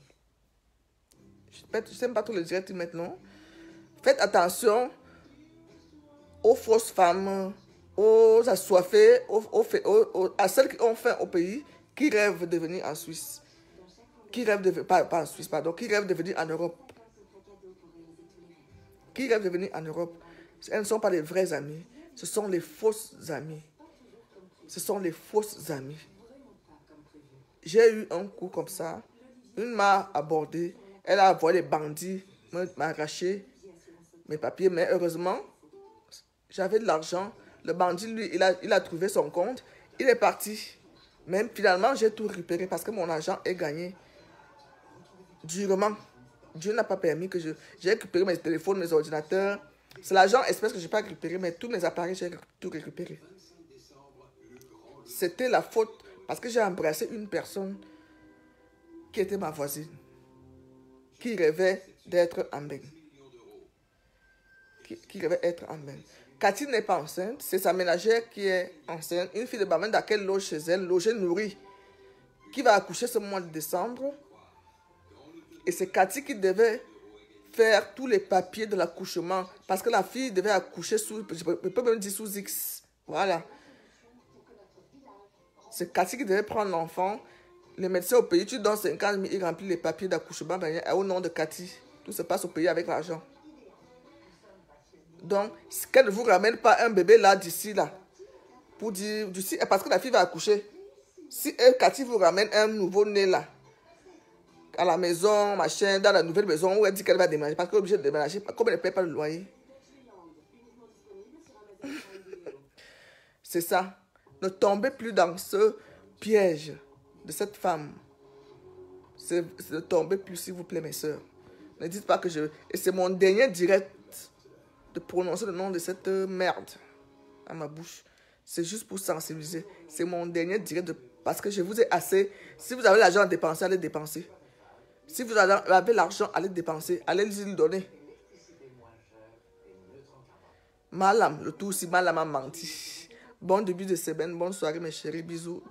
Je n'aime pas trop les directs qui mettent long. Faites attention aux fausses femmes, aux assoiffés, à celles qui ont faim au pays, qui rêvent de venir en Suisse. Qui rêvent de pas en Suisse, pardon, qui rêvent de venir en Europe. Qui rêvent de venir en Europe. Elles ne sont pas les vrais amis. Ce sont les fausses amies. Ce sont les fausses amies. J'ai eu un coup comme ça. Une m'a abordé. Elle a envoyé les bandits, m'a arraché mes papiers. Mais heureusement, j'avais de l'argent. Le bandit, lui, il a trouvé son compte. Il est parti. Même finalement, j'ai tout récupéré parce que mon argent est gagné durement. Dieu n'a pas permis que j'ai récupéré mes téléphones, mes ordinateurs. C'est l'argent espèce que je n'ai pas récupéré, mais tous mes appareils, j'ai tout récupéré. C'était la faute parce que j'ai embrassé une personne qui était ma voisine, qui rêvait d'être en bain. Qui rêvait d'être en bain. Cathy n'est pas enceinte, c'est sa ménagère qui est enceinte. Une fille de Bamenda qui loge chez elle, logée, nourrie, qui va accoucher ce mois de décembre. Et c'est Cathy qui devait faire tous les papiers de l'accouchement. Parce que la fille devait accoucher sous, je peux même dire sous X. Voilà. C'est Cathy qui devait prendre l'enfant. Le médecin au pays, tu donnes 50 000, il remplit les papiers d'accouchement au nom de Cathy. Tout se passe au pays avec l'argent. Donc, qu'elle ne vous ramène pas un bébé là, d'ici là. Pour dire, parce que la fille va accoucher. Si Cathy vous ramène un nouveau-né là, à la maison, machin, dans la nouvelle maison où elle dit qu'elle va déménager, parce qu'elle est obligée de déménager, comme elle ne paie pas le loyer. C'est ça. Ne tombez plus dans ce piège de cette femme. Ne tombez plus, s'il vous plaît, mes soeurs. Ne dites pas que je... Et c'est mon dernier direct de prononcer le nom de cette merde à ma bouche. C'est juste pour sensibiliser. C'est mon dernier direct parce que je vous ai assez. Si vous avez l'argent à dépenser, allez dépenser. Si vous avez l'argent, allez dépenser. Allez lui donner. Malam, le tout aussi, Malam a menti. Bon début de semaine, bonne soirée mes chéris, bisous.